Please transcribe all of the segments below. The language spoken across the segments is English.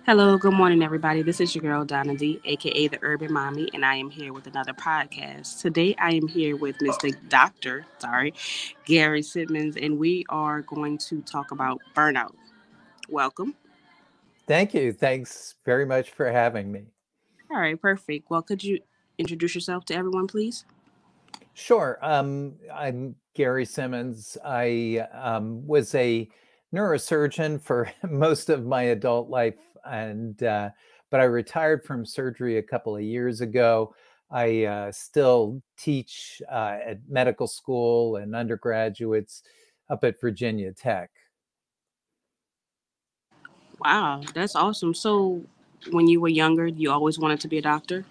Hello, good morning, everybody. This is your girl, Donna D, aka the Urban Mommy, and I am here with another podcast. Today, I am here with Mr. Gary Simonds, and we are going to talk about burnout. Welcome. Thank you. Thanks very much for having me. All right, perfect. Well, could you introduce yourself to everyone, please? Sure. I'm Gary Simonds. I was a neurosurgeon for most of my adult life, and but I retired from surgery a couple of years ago. I still teach at medical school and undergraduates up at Virginia Tech. Wow, that's awesome. So, when you were younger, you always wanted to be a doctor?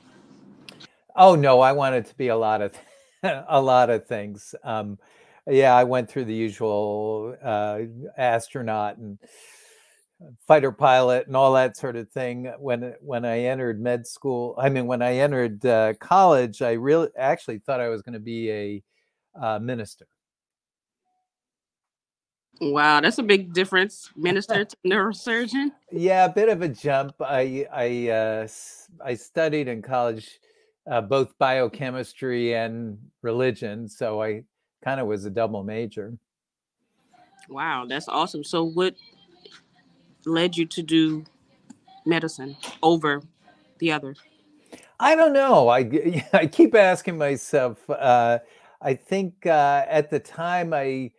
Oh no, I wanted to be a lot of a lot of things. Yeah, I went through the usual astronaut and fighter pilot and all that sort of thing. When I entered med school, I mean, when I entered college, I really actually thought I was going to be a minister. Wow, that's a big difference, minister to neurosurgeon. Yeah, a bit of a jump. I studied in college both biochemistry and religion, so I kind of was a double major. Wow, that's awesome. So, what led you to do medicine over the other? I don't know. I keep asking myself. I think at the time I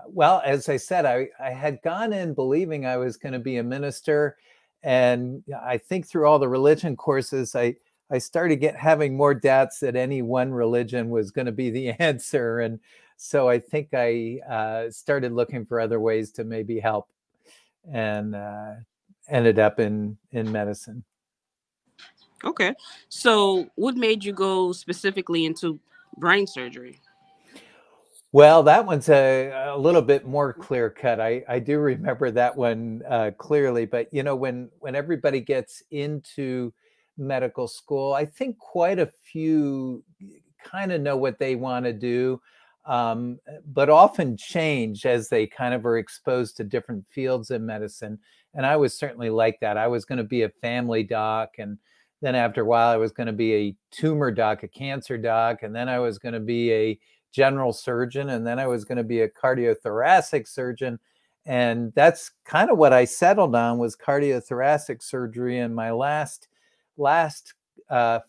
well, as I said, I had gone in believing I was going to be a minister, and I think through all the religion courses, I started having more doubts that any one religion was going to be the answer, and so I think I started looking for other ways to maybe help, and ended up in medicine. Okay. So, what made you go specifically into brain surgery? Well, that one's a little bit more clear cut. I do remember that one clearly, but when everybody gets into medical school, I think quite a few kind of know what they want to do, but often change as they kind of are exposed to different fields in medicine. And I was certainly like that. I was going to be a family doc, and then after a while, I was going to be a tumor doc, a cancer doc, and then I was going to be a general surgeon, and then I was going to be a cardiothoracic surgeon. And that's kind of what I settled on, was cardiothoracic surgery. And my last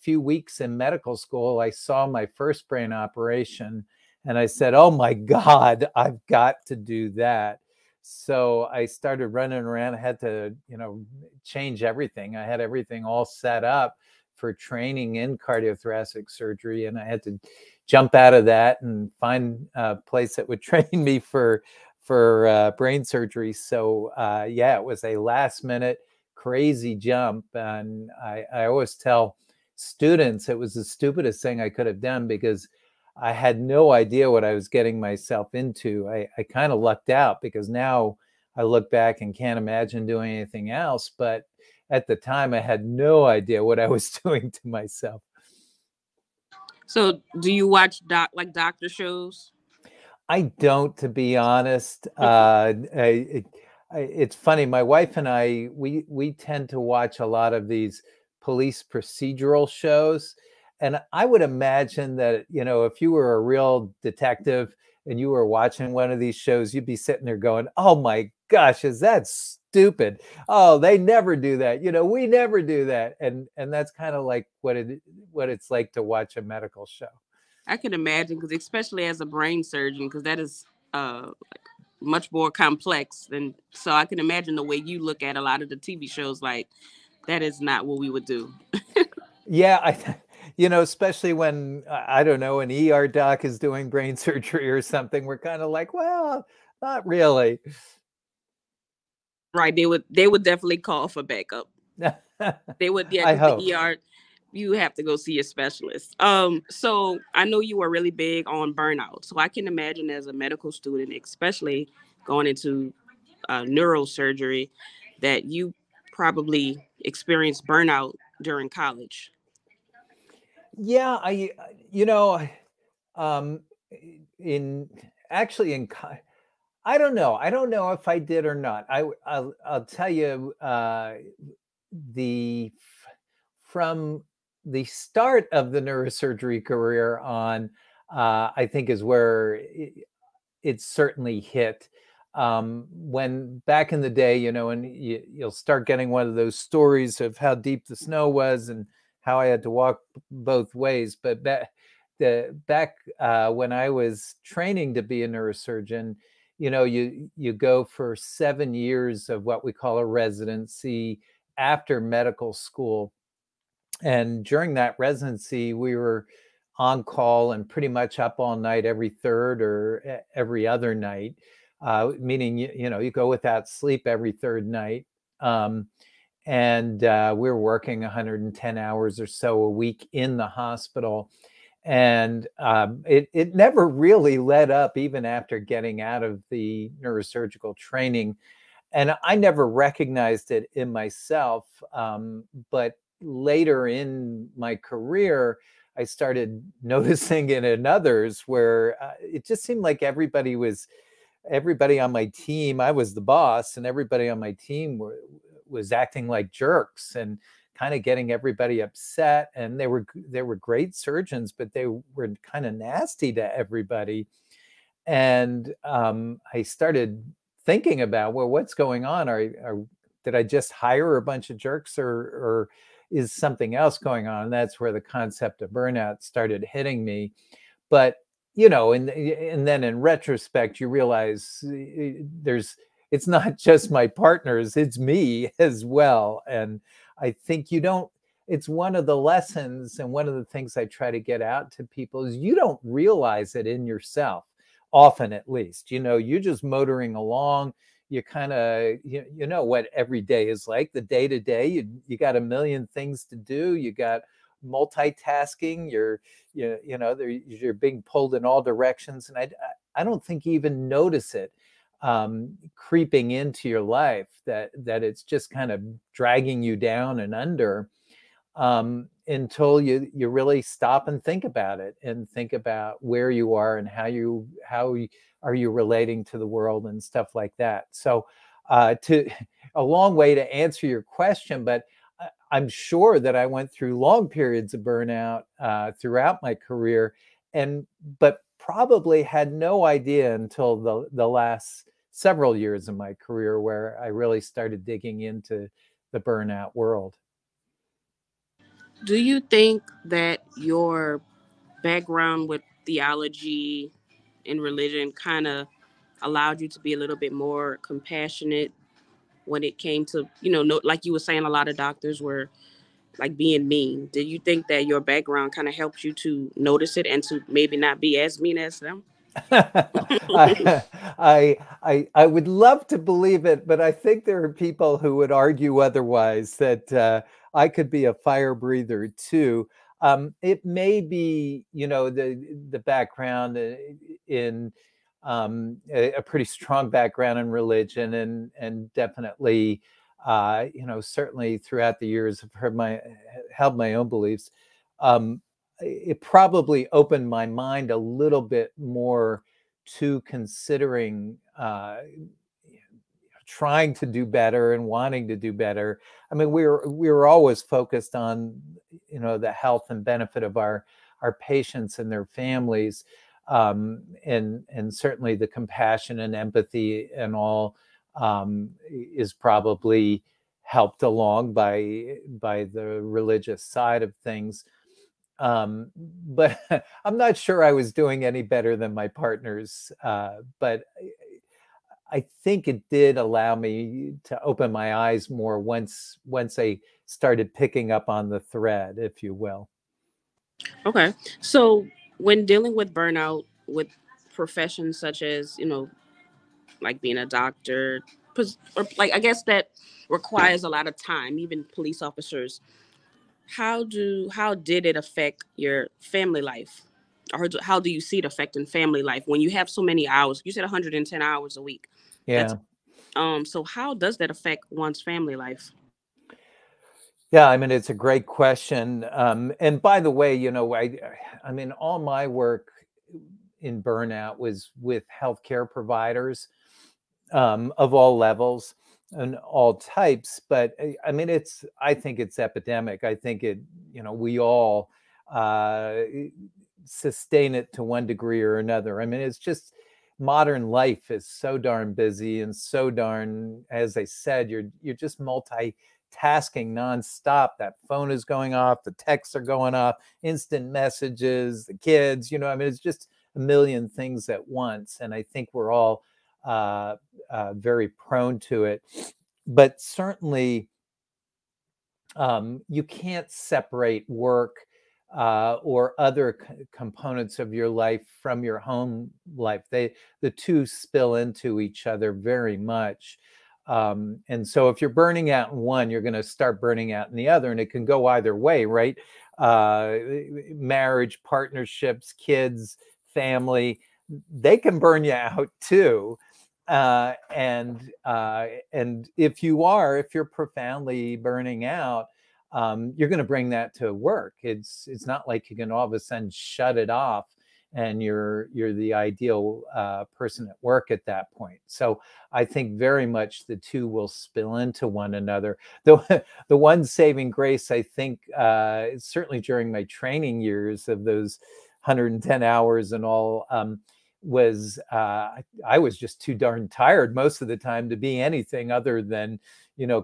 few weeks in medical school, I saw my first brain operation, and I said, "Oh my God, I've got to do that." So I started running around. I had to, change everything. I had everything all set up for training in cardiothoracic surgery, and I had to jump out of that and find a place that would train me for brain surgery. So yeah, it was a last minute crazy jump, and I always tell students it was the stupidest thing I could have done, because I had no idea what I was getting myself into. I kind of lucked out, because now I look back and can't imagine doing anything else. But at the time, I had no idea what I was doing to myself. So, do you watch doctor shows? I don't, to be honest. It's funny. My wife and I, we tend to watch a lot of these police procedural shows, and I would imagine that, if you were a real detective and you were watching one of these shows, you'd be sitting there going, "Oh my gosh, is that stupid? Oh, they never do that. We never do that." And that's kind of like what it's like to watch a medical show. I can imagine, because especially as a brain surgeon, because that is like much more complex than. So I can imagine the way you look at a lot of the TV shows. Like, that is not what we would do. Yeah, especially when I don't know, an ER doc is doing brain surgery or something, we're kind of like, well, not really. Right? They would definitely call for backup. They would, yeah, I because the hope. ER, you have to go see a specialist. So I know you were really big on burnout. So I can imagine, as a medical student, especially going into neurosurgery, that you probably experienced burnout during college. Yeah, you know, um, in actually in I don't know. I don't know if I did or not. I'll tell you, the from the start of the neurosurgery career on, I think is where it certainly hit. When back in the day, and you'll start getting one of those stories of how deep the snow was and how I had to walk both ways. But back when I was training to be a neurosurgeon, you go for 7 years of what we call a residency after medical school. And during that residency, we were on call and pretty much up all night every third or every other night, meaning, you go without sleep every third night. And we were working 110 hours or so a week in the hospital. And it never really let up, even after getting out of the neurosurgical training. And I never recognized it in myself. But later in my career, I started noticing it in others, where it just seemed like everybody on my team. I was the boss, and everybody on my team was acting like jerks and kind of getting everybody upset. And they were great surgeons, but they were kind of nasty to everybody. And I started thinking about, well, what's going on? Did I just hire a bunch of jerks, or is something else going on? And that's where the concept of burnout started hitting me. But and then in retrospect, you realize it's not just my partners, it's me as well. And I think it's one of the lessons, and one of the things I try to get out to people is you don't realize it in yourself, often at least. You're just motoring along. You kind of, you know what every day is like, the day to day. You got a million things to do. You got multitasking. You're being pulled in all directions, and I don't think you even notice it creeping into your life, that it's just kind of dragging you down and under, until you really stop and think about it, and think about where you are and how are you relating to the world and stuff like that. So to a long way to answer your question, but I'm sure that I went through long periods of burnout throughout my career, but probably had no idea until the last several years of my career, where I really started digging into the burnout world. Do you think that your background with theology and religion kind of allowed you to be a little bit more compassionate when it came to, no, like you were saying, a lot of doctors were like being mean? Did you think that your background kind of helped you to notice it and to maybe not be as mean as them? I, I would love to believe it, but I think there are people who would argue otherwise, that I could be a fire breather too. It may be, the background in a pretty strong background in religion, and definitely, certainly throughout the years, I've held my own beliefs. Um, it probably opened my mind a little bit more to considering trying to do better and wanting to do better. I mean, we were always focused on, the health and benefit of our patients and their families, and certainly the compassion and empathy and all is probably helped along by the religious side of things. But I'm not sure I was doing any better than my partners. But I think it did allow me to open my eyes more once I started picking up on the thread, if you will. Okay. So when dealing with burnout with professions such as, like being a doctor, or like, I guess that requires a lot of time, even police officers, how did it affect your family life? Or how do you see it affecting family life when you have so many hours? You said 110 hours a week. That's Yeah. so how does that affect one's family life? Yeah, I mean, it's a great question. And by the way, I mean, all my work in burnout was with healthcare providers. of all levels and all types. But I mean, I think it's epidemic. I think we all uh, sustain it to one degree or another. I mean, it's just modern life is so darn busy and so darn, as I said, you're just multitasking nonstop. That phone is going off, the texts are going off, instant messages, the kids, I mean, it's just a million things at once. And I think we're all very prone to it. But certainly, you can't separate work or other components of your life from your home life. The two spill into each other very much. And so if you're burning out in one, you're going to start burning out in the other, and it can go either way, right? Marriage, partnerships, kids, family, they can burn you out too. And if you're profoundly burning out, you're going to bring that to work. It's not like you can all of a sudden shut it off and you're the ideal person at work at that point. So I think very much the two will spill into one another. The one saving grace, I think, certainly during my training years of those 110 hours and all, was I was just too darn tired most of the time to be anything other than,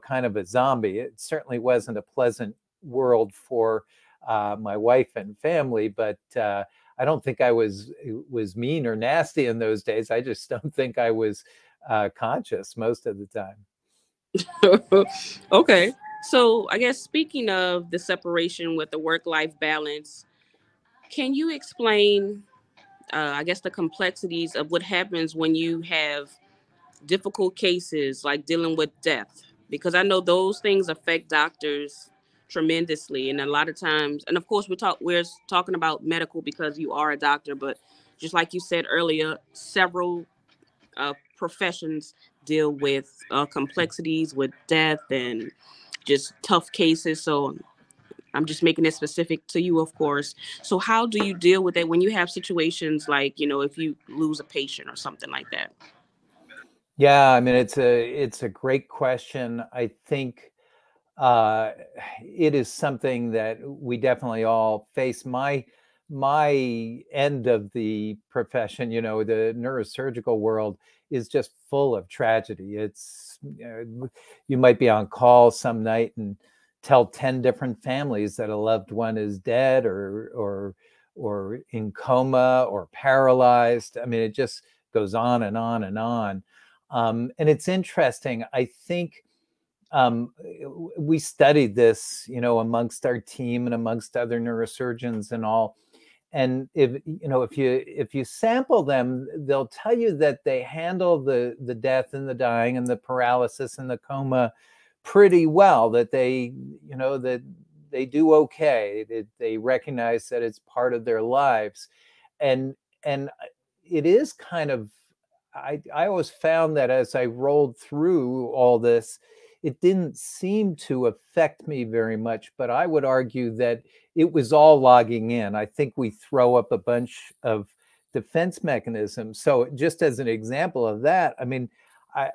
kind of a zombie. It certainly wasn't a pleasant world for my wife and family, but I don't think I was mean or nasty in those days. I just don't think I was conscious most of the time. Okay. So I guess speaking of the separation with the work-life balance, can you explain, I guess, the complexities of what happens when you have difficult cases like dealing with death? Because I know those things affect doctors tremendously, and a lot of times, and of course, we're talking about medical because you are a doctor, but just like you said earlier, several professions deal with complexities with death and just tough cases. So I'm just making it specific to you, of course. So how do you deal with it when you have situations like, if you lose a patient or something like that? Yeah, I mean, it's a great question. I think uh, it is something that we definitely all face. My end of the profession, the neurosurgical world, is just full of tragedy. You might be on call some night and tell 10 different families that a loved one is dead or in coma or paralyzed. I mean, it just goes on and on and on. And it's interesting. I think we studied this, amongst our team and amongst other neurosurgeons and all. And if you sample them, they'll tell you that they handle the death and the dying and the paralysis and the coma pretty well. That that they do okay. That they recognize that it's part of their lives, and it is kind of. I always found that as I rolled through all this, it didn't seem to affect me very much, but I would argue that it was all logging in. I think we throw up a bunch of defense mechanisms. So just as an example of that, I mean, I,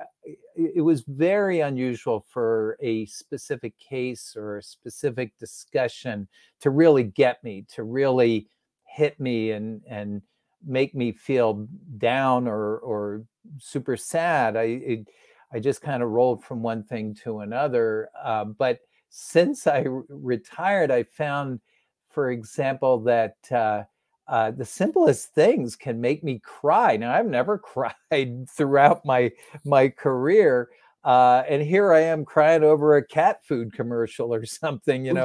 it was very unusual for a specific case or a specific discussion to really get me, to really hit me and make me feel down or super sad. I just kind of rolled from one thing to another. But since I retired, I found, for example, that the simplest things can make me cry. Now, I've never cried throughout my career. And here I am crying over a cat food commercial or something, and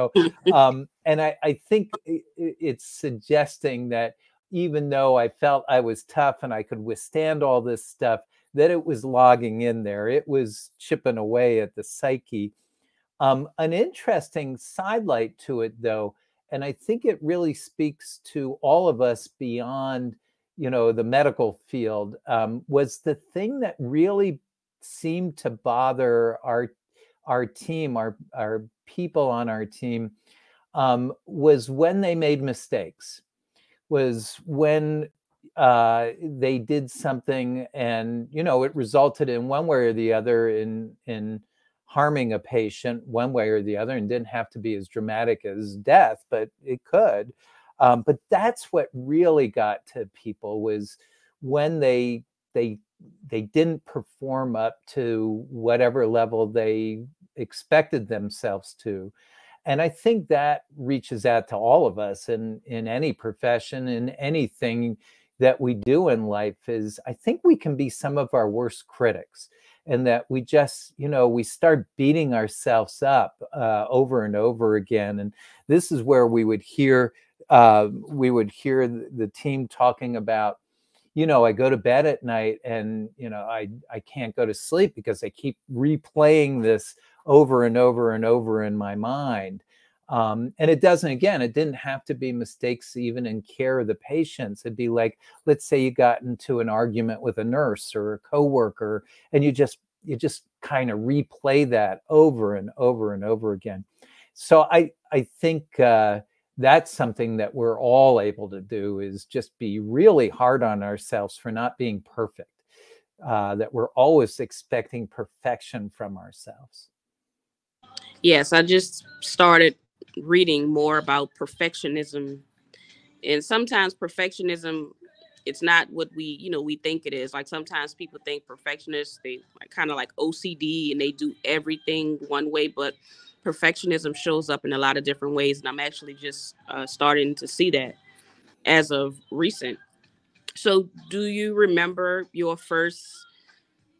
I think it's suggesting that even though I felt I was tough and I could withstand all this stuff, that it was logging in there. It was chipping away at the psyche. An interesting sidelight to it, though, and I think it really speaks to all of us beyond, the medical field, was the thing that really seemed to bother our team, our people on our team, was when they made mistakes. Was when they did something, and it resulted in one way or the other in harming a patient one way or the other, and didn't have to be as dramatic as death, but it could. But that's what really got to people, was when they didn't perform up to whatever level they expected themselves to. And I think that reaches out to all of us in any profession, in anything that we do in life. Is I think we can be some of our worst critics, and that we just, we start beating ourselves up over and over again. And this is where we would hear the team talking about, I go to bed at night and, I can't go to sleep because I keep replaying this over and over and over in my mind. And it didn't have to be mistakes even in care of the patients. It'd be like, let's say you got into an argument with a nurse or a coworker, and you just kind of replay that over and over and over again. So I think that's something that we're all able to do, is just be really hard on ourselves for not being perfect, that we're always expecting perfection from ourselves. Yes, I just started reading more about perfectionism. And sometimes perfectionism, it's not what we think it is. Like sometimes people think perfectionists, they like kind of like OCD and they do everything one way, but perfectionism shows up in a lot of different ways. And I'm actually just starting to see that as of recent. So, do you remember your first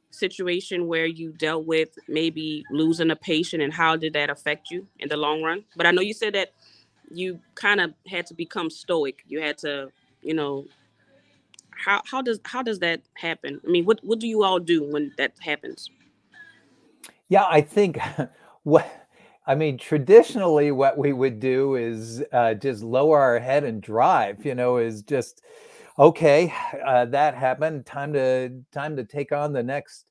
situation where you dealt with maybe losing a patient, and how did that affect you in the long run? But I know you said that you kind of had to become stoic. You had to, you know, how does that happen? I mean, what do you all do when that happens? Yeah, I think what traditionally what we would do is just lower our head and drive. Is just okay. That happened. Time to take on the next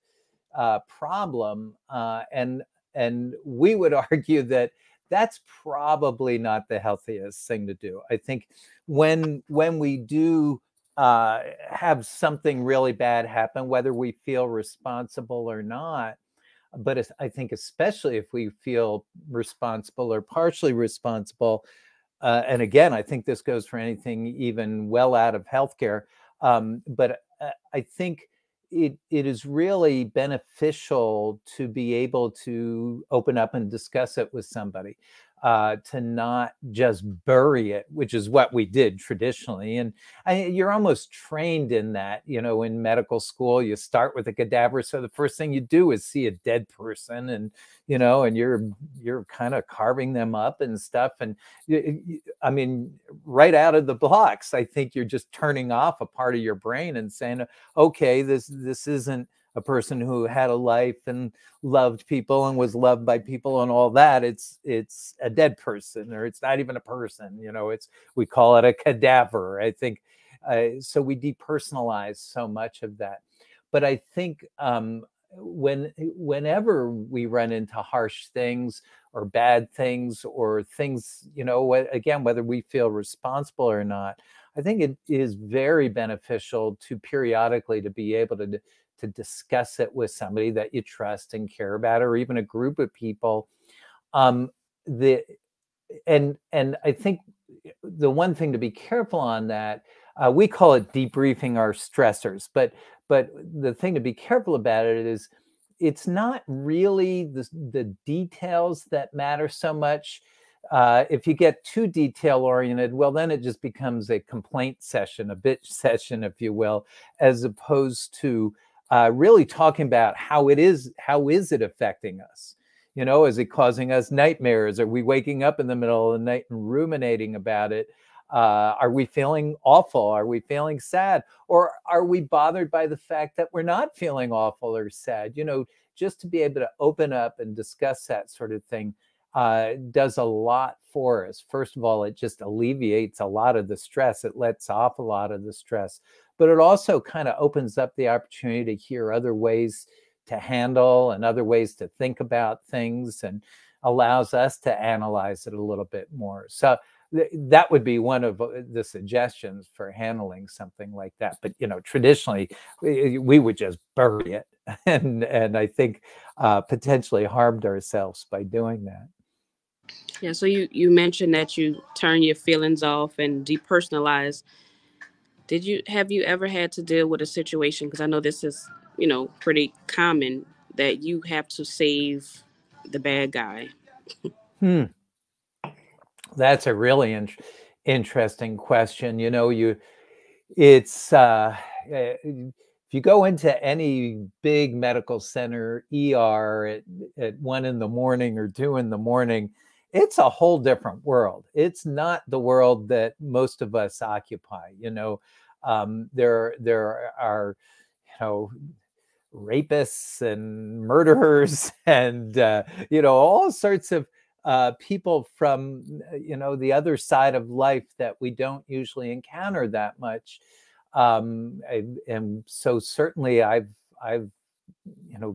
problem. And we would argue that that's probably not the healthiest thing to do. I think when we do have something really bad happen, whether we feel responsible or not, but I think especially if we feel responsible or partially responsible, and again, I think this goes for anything even well out of healthcare, but I think it is really beneficial to be able to open up and discuss it with somebody, to not just bury it, which is what we did traditionally. And you're almost trained in that, in medical school. You start with a cadaver, so the first thing you do is see a dead person, and and you're kind of carving them up and stuff. And I mean, right out of the blocks, I think you're just turning off a part of your brain and saying, okay, this isn't a person who had a life and loved people and was loved by people and all that. It's a dead person, or it's not even a person. We call it a cadaver, I think. So we depersonalize so much of that. But I think whenever we run into harsh things or bad things, or things, again, whether we feel responsible or not, I think it is very beneficial to periodically to be able to discuss it with somebody that you trust and care about, or even a group of people. The and I think the one thing to be careful on that, we call it debriefing our stressors, but the thing to be careful about it is, it's not really the details that matter so much. If you get too detail oriented, well, then it just becomes a complaint session, a bitch session, if you will, as opposed to really talking about how is it affecting us? Is it causing us nightmares? Are we waking up in the middle of the night and ruminating about it? Are we feeling awful? Are we feeling sad? Or are we bothered by the fact that we're not feeling awful or sad? Just to be able to open up and discuss that sort of thing does a lot for us. First of all, it just alleviates a lot of the stress. It lets off a lot of the stress, but it also kind of opens up the opportunity to hear other ways to handle and other ways to think about things, and allows us to analyze it a little bit more. So that would be one of the suggestions for handling something like that. But traditionally, we would just bury it, and I think potentially harmed ourselves by doing that. Yeah, so you mentioned that you turn your feelings off and depersonalize. Have you ever had to deal with a situation, because I know this is, pretty common, that you have to save the bad guy? Hmm. That's a really interesting question. It's if you go into any big medical center, ER at 1 in the morning or 2 in the morning, it's a whole different world. It's not the world that most of us occupy. There are, you know, rapists and murderers and all sorts of people from the other side of life that we don't usually encounter that much. And so certainly I've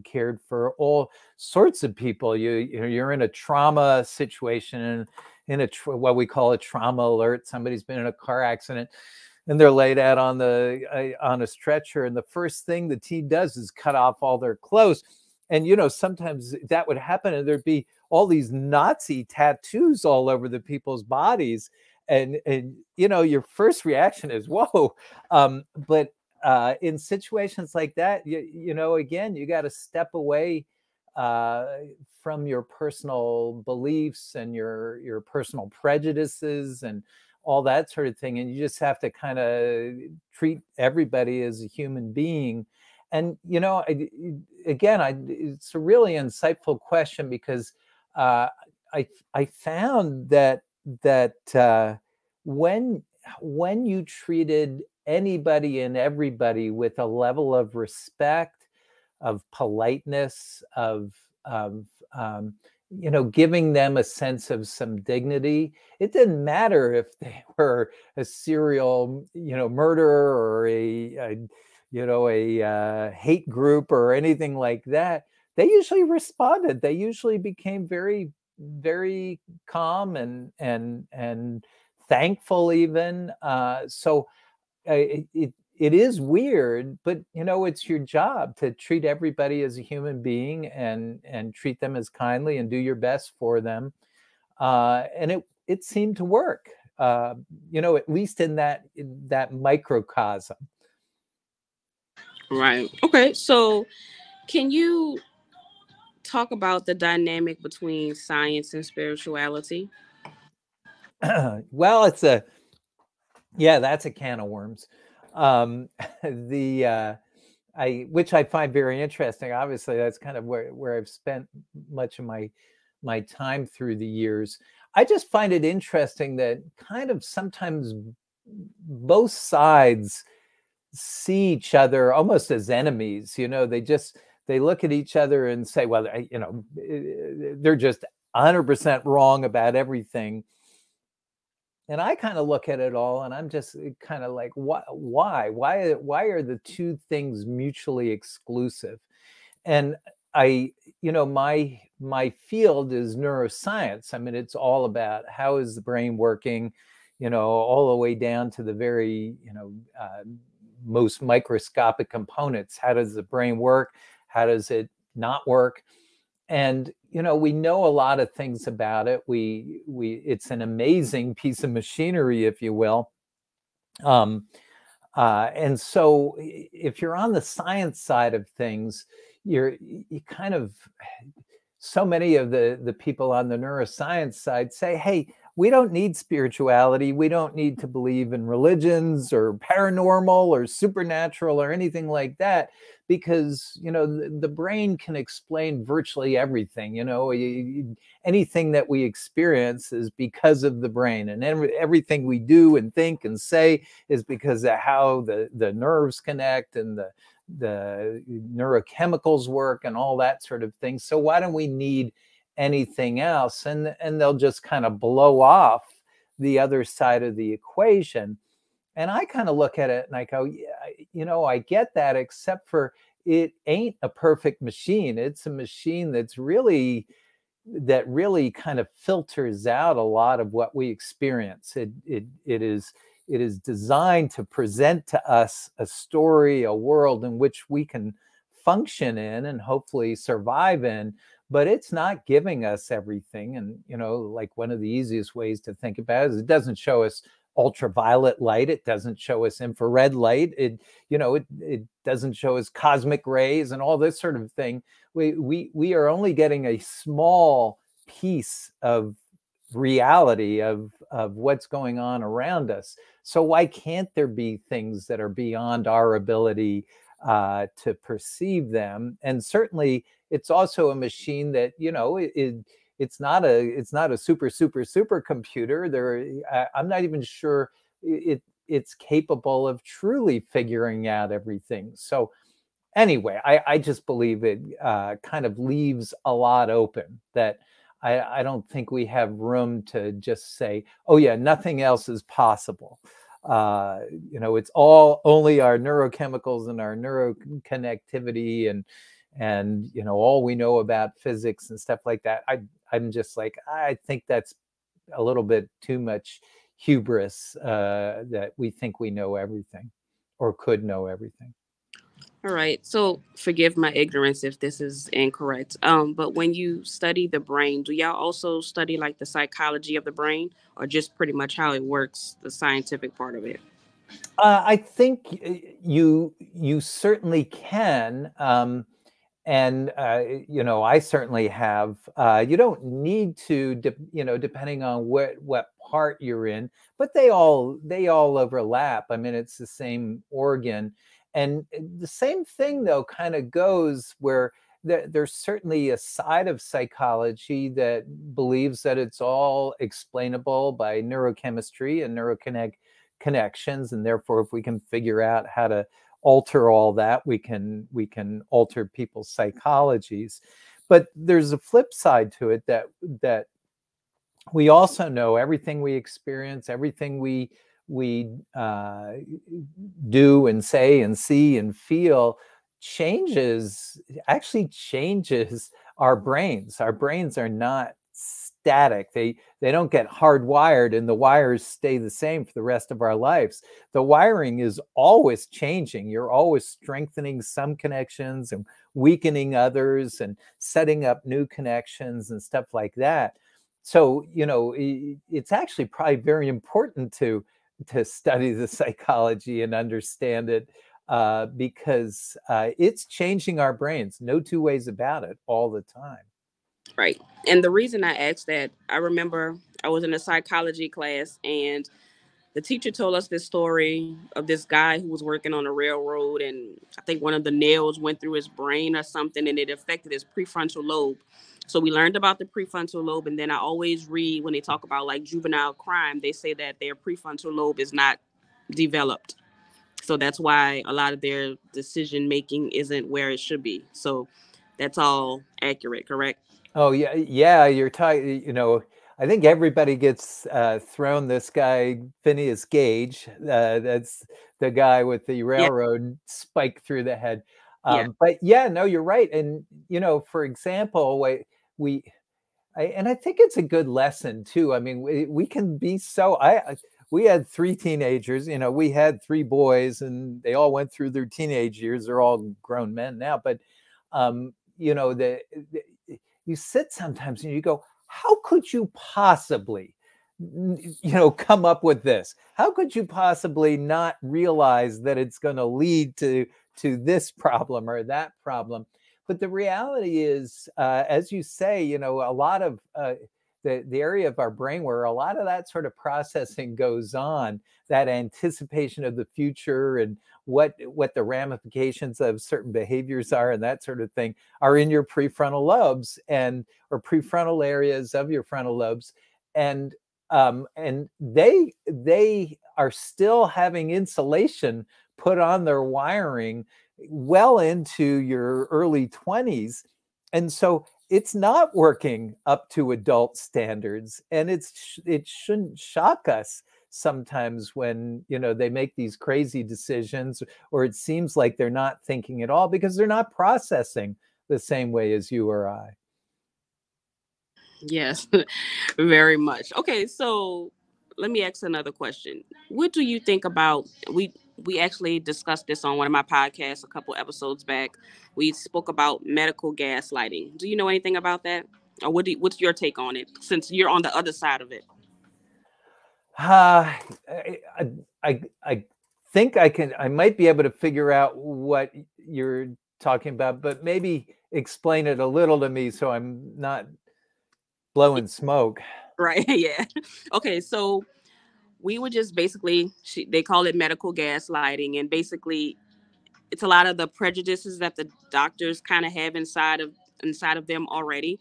cared for all sorts of people. You're in a trauma situation, and in what we call a trauma alert. Somebody's been in a car accident and they're laid out on a stretcher, and the first thing the team does is cut off all their clothes. And sometimes that would happen, and there'd be all these Nazi tattoos all over the people's bodies, and your first reaction is whoa. But in situations like that, again, you got to step away uh, from your personal beliefs and your personal prejudices and all that sort of thing. And you just have to kind of treat everybody as a human being. And, it's a really insightful question, because uh, I found that when you treated anybody and everybody with a level of respect, of politeness, of giving them a sense of some dignity. It didn't matter if they were a serial, murderer, or a hate group or anything like that. They usually responded. They usually became very, very calm and thankful even. So it is weird, but it's your job to treat everybody as a human being and treat them as kindly and do your best for them. And it seemed to work, at least in that microcosm. Right. Okay. So, can you talk about the dynamic between science and spirituality? Well, that's a can of worms. The which I find very interesting. Obviously, that's kind of where I've spent much of my time through the years. I just find it interesting that kind of sometimes both sides see each other almost as enemies. They look at each other and say, well, they're just 100% wrong about everything. And I kind of look at it all and I'm just kind of like, why are the two things mutually exclusive? And my field is neuroscience. I mean, it's all about how is the brain working, all the way down to the very, most microscopic components. How does the brain work? How does it not work? And we know a lot of things about it. It's an amazing piece of machinery, if you will. And so if you're on the science side of things, you kind of, so many of the people on the neuroscience side say, hey, we don't need spirituality. We don't need to believe in religions or paranormal or supernatural or anything like that, because, the brain can explain virtually everything. Anything that we experience is because of the brain, and everything we do and think and say is because of how the nerves connect and the neurochemicals work and all that sort of thing. So why don't we need anything else? And they'll just kind of blow off the other side of the equation. And I kind of look at it and I go, yeah, I get that, except for it ain't a perfect machine. It's a machine that's really that really kind of filters out a lot of what we experience. It is designed to present to us a story, a world in which we can function in and hopefully survive in, but it's not giving us everything. And, like one of the easiest ways to think about it is it doesn't show us ultraviolet light. It doesn't show us infrared light. It doesn't show us cosmic rays and all this sort of thing. We are only getting a small piece of reality of what's going on around us. So why can't there be things that are beyond our ability to perceive them? And certainly, it's also a machine that it's not a super computer. I'm not even sure it's capable of truly figuring out everything. So anyway, I just believe it kind of leaves a lot open, that I don't think we have room to just say, oh yeah, nothing else is possible. It's all only our neurochemicals and our neuroconnectivity and all we know about physics and stuff like that. I'm just like, I think that's a little bit too much hubris, that we think we know everything or could know everything. All right. So forgive my ignorance if this is incorrect. But when you study the brain, do y'all also study like the psychology of the brain, or just pretty much how it works, the scientific part of it? I think you certainly can, and I certainly have. You don't need to, depending on what part you're in, but they all overlap. I mean, it's the same organ, and the same thing though kind of goes where there's certainly a side of psychology that believes that it's all explainable by neurochemistry and connections, and therefore if we can figure out how to alter all that, we can alter people's psychologies. But there's a flip side to it, that we also know everything we experience, everything we do and say and see and feel actually changes our brains. Our brains are not static. They don't get hardwired and the wires stay the same for the rest of our lives. The wiring is always changing. You're always strengthening some connections and weakening others and setting up new connections and stuff like that. So, it's actually probably very important to study the psychology and understand it, because it's changing our brains. No two ways about it all the time. Right. And the reason I asked that, I remember I was in a psychology class and the teacher told us this story of this guy who was working on a railroad, and I think one of the nails went through his brain or something, and it affected his prefrontal lobe. So we learned about the prefrontal lobe, and then I always read when they talk about like juvenile crime, they say that their prefrontal lobe is not developed. So that's why a lot of their decision making isn't where it should be. So that's all accurate, correct? Oh yeah, yeah. You're talking. I think everybody gets thrown this guy Phineas Gage. That's the guy with the Yeah. railroad spike through the head. Yeah. But yeah, no, you're right. And for example, and I think it's a good lesson too. I mean, we can be so. We had three teenagers. We had three boys, and they all went through their teenage years. They're all grown men now, but the you sit sometimes and you go, how could you possibly, come up with this? How could you possibly not realize that it's going to lead to this problem or that problem? But the reality is, as you say, a lot of the area of our brain where a lot of that sort of processing goes on, that anticipation of the future and what the ramifications of certain behaviors are and that sort of thing, are in your prefrontal lobes or prefrontal areas of your frontal lobes, and they are still having insulation put on their wiring well into your early 20s. And so it's not working up to adult standards, and it shouldn't shock us sometimes when they make these crazy decisions, or it seems like they're not thinking at all because they're not processing the same way as you or I. Yes, very much. Okay, so let me ask another question. What do you think about we actually discussed this on one of my podcasts a couple episodes back. We spoke about medical gaslighting. Do you know anything about that? Or what's your take on it since you're on the other side of it? Uh, I think I might be able to figure out what you're talking about, but maybe explain it a little to me so I'm not blowing smoke. Right, yeah. Okay, so we would just basically they call it medical gaslighting, and basically it's a lot of the prejudices that the doctors kind of have inside of them already.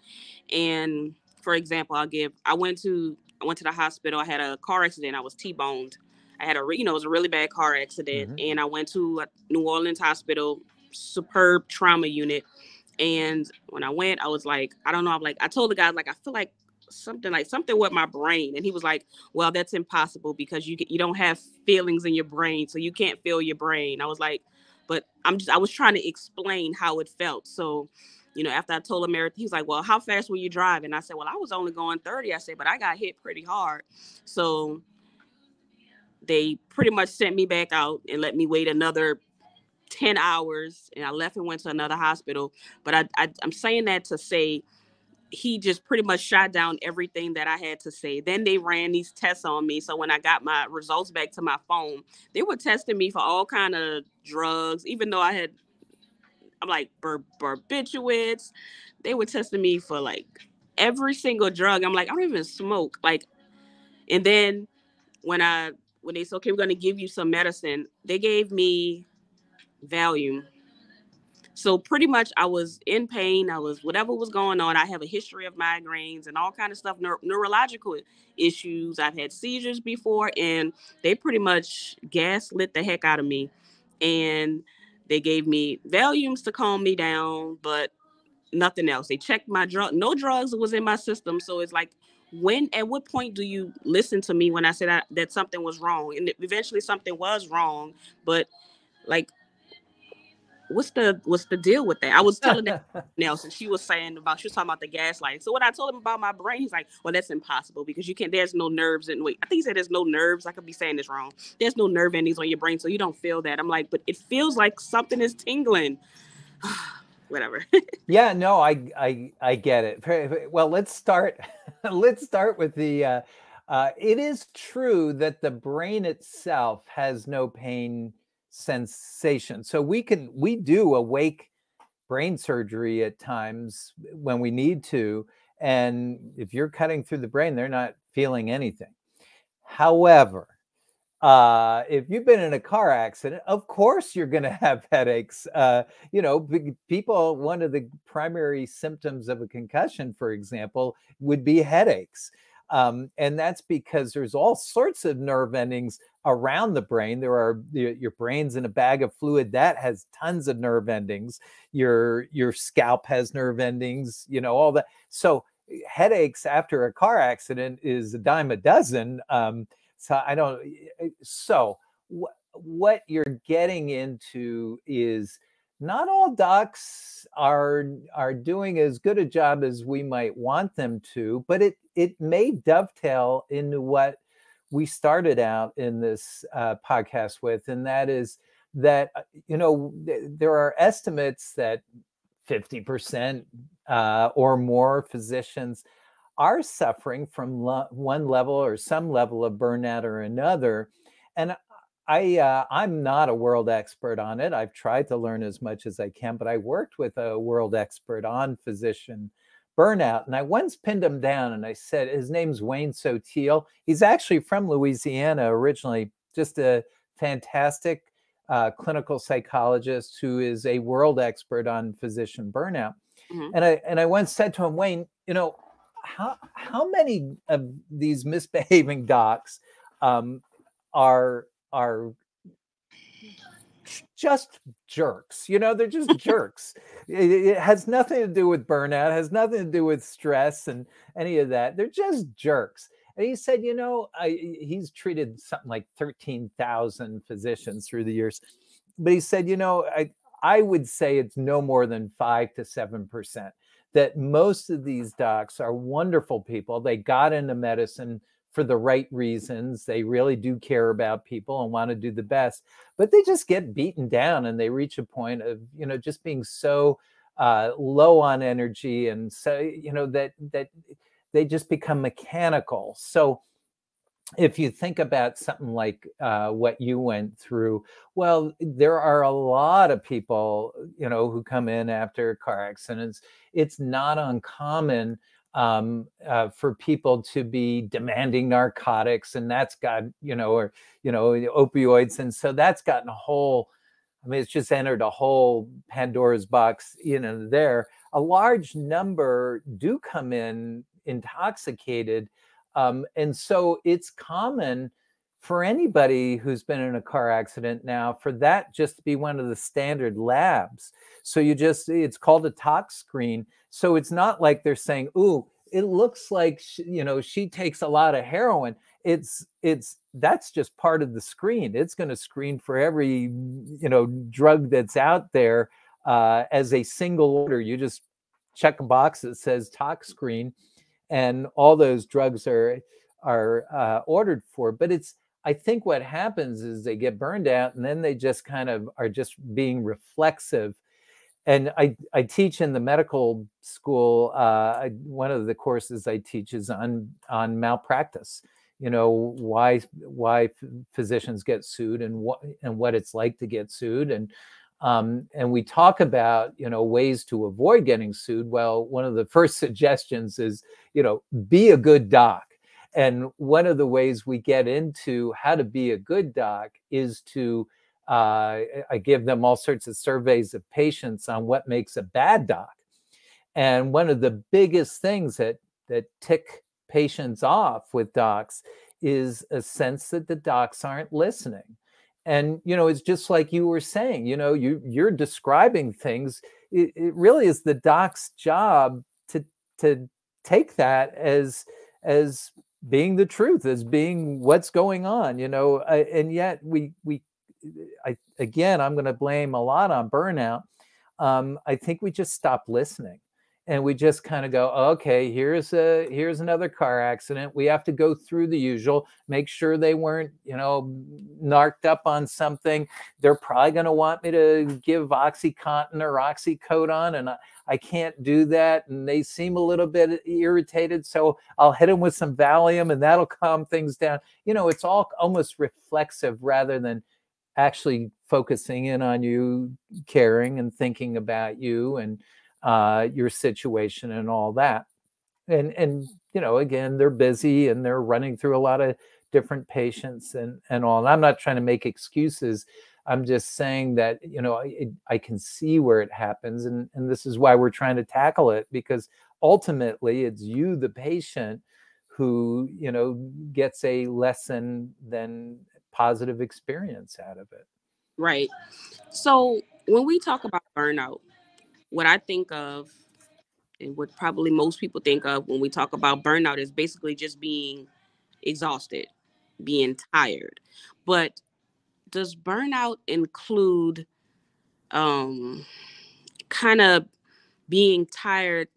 And for example, I went to the hospital. I had a car accident. I was T-boned. I had it was a really bad car accident, Hmm. and I went to a New Orleans hospital, superb trauma unit. And when I went, I was like, I don't know. I told the guy, like, I feel like something with my brain. And he was like, well, that's impossible because you don't have feelings in your brain. So you can't feel your brain. I was like, but I was trying to explain how it felt. So, after I told him everything, he was like, well, how fast were you driving? I said, well, I was only going 30. I said, but I got hit pretty hard. So they pretty much sent me back out and let me wait another 10 hours, and I left and went to another hospital. But I'm saying that to say he just pretty much shot down everything that I had to say. Then they ran these tests on me. So when I got my results back to my phone, they were testing me for all kind of drugs, even though I'm like barbiturates. They were testing me for like every single drug. I'm like, I don't even smoke. Like, and then when I when they said, okay, we're gonna give you some medicine, they gave me Valium. So pretty much I was in pain. I was whatever was going on. I have a history of migraines and all kind of stuff, neurological issues. I've had seizures before, and they pretty much gaslit the heck out of me. And they gave me Valiums to calm me down, but nothing else. They checked my drug. No drugs was in my system. So it's like, at what point do you listen to me when I said that something was wrong? And eventually something was wrong, but like, what's the deal with that? I was telling that else, and she was talking about the gaslighting. So when I told him about my brain, he's like, well, that's impossible because you can't, there's no nerves. And wait, I think he said there's no nerves. I could be saying this wrong. There's no nerve endings on your brain, so you don't feel that. I'm like, but it feels like something is tingling. Whatever. Yeah, no, I get it. Well, let's start. Let's start with the. It is true that the brain itself has no pain sensation, so we do awake brain surgery at times when we need to, and if you're cutting through the brain, they're not feeling anything. However, if you've been in a car accident, of course you're going to have headaches. People, one of the primary symptoms of a concussion, for example, would be headaches. And that's because there's all sorts of nerve endings around the brain. Your brain's in a bag of fluid that has tons of nerve endings. Your scalp has nerve endings, all that. So headaches after a car accident is a dime a dozen. So I don't. So what you're getting into is not all docs are doing as good a job as we might want them to, but it may dovetail into what we started out in this podcast with, and that is that there are estimates that 50% or more physicians are suffering from one level or some level of burnout or another. And I'm not a world expert on it. I've tried to learn as much as I can, but I worked with a world expert on physician burnout. And I once pinned him down and I said, his name's Wayne Sotil. He's actually from Louisiana originally, just a fantastic clinical psychologist who is a world expert on physician burnout. Hmm. And I once said to him, Wayne, how many of these misbehaving docs are just jerks? They're just jerks. It has nothing to do with burnout, has nothing to do with stress and any of that. They're just jerks. And he said, he's treated something like 13,000 physicians through the years. But he said, I would say it's no more than 5 to 7%. that most of these docs are wonderful people. They got into medicine for the right reasons. They really do care about people and want to do the best, but they just get beaten down and they reach a point of, just being so low on energy, and so, that they just become mechanical. So if you think about something like what you went through, well, there are a lot of people, who come in after car accidents. It's not uncommon for people to be demanding narcotics, and that's got, or, opioids. And so that's gotten a whole, I mean, it's just entered a whole Pandora's box, there. A large number do come in intoxicated. And so it's common for anybody who's been in a car accident now for that just to be one of the standard labs. So it's called a tox screen. So it's not like they're saying, ooh, it looks like, she takes a lot of heroin. That's just part of the screen. It's going to screen for every, drug that's out there as a single order. You just check a box that says tox screen, and all those drugs are ordered for. But I think what happens is they get burned out, and then they just kind of are just being reflexive. And I teach in the medical school. One of the courses I teach is on malpractice. Why physicians get sued, and what it's like to get sued, and we talk about ways to avoid getting sued. Well, one of the first suggestions is be a good doc. And one of the ways we get into how to be a good doc is to I give them all sorts of surveys of patients on what makes a bad doc. And one of the biggest things that tick patients off with docs is a sense that the docs aren't listening. And, it's just like you were saying, you're describing things. It really is the doc's job to take that as being the truth, as being what's going on, and yet again, I'm going to blame a lot on burnout. I think we just stop listening, and we just kind of go, okay, here's another car accident. We have to go through the usual, make sure they weren't, narked up on something. They're probably going to want me to give OxyContin or oxycodone, and I can't do that. And they seem a little bit irritated, so I'll hit them with some Valium, and that'll calm things down. It's all almost reflexive rather than actually focusing in on you, caring and thinking about you and your situation and all that. And again, they're busy and they're running through a lot of different patients and all. And I'm not trying to make excuses. I'm just saying that, I can see where it happens. And this is why we're trying to tackle it, because ultimately it's you, the patient, who, gets a lesson than positive experience out of it. Right. So when we talk about burnout, what I think of, and what probably most people think of when we talk about burnout, is basically just being exhausted, being tired. But does burnout include kind of being tired?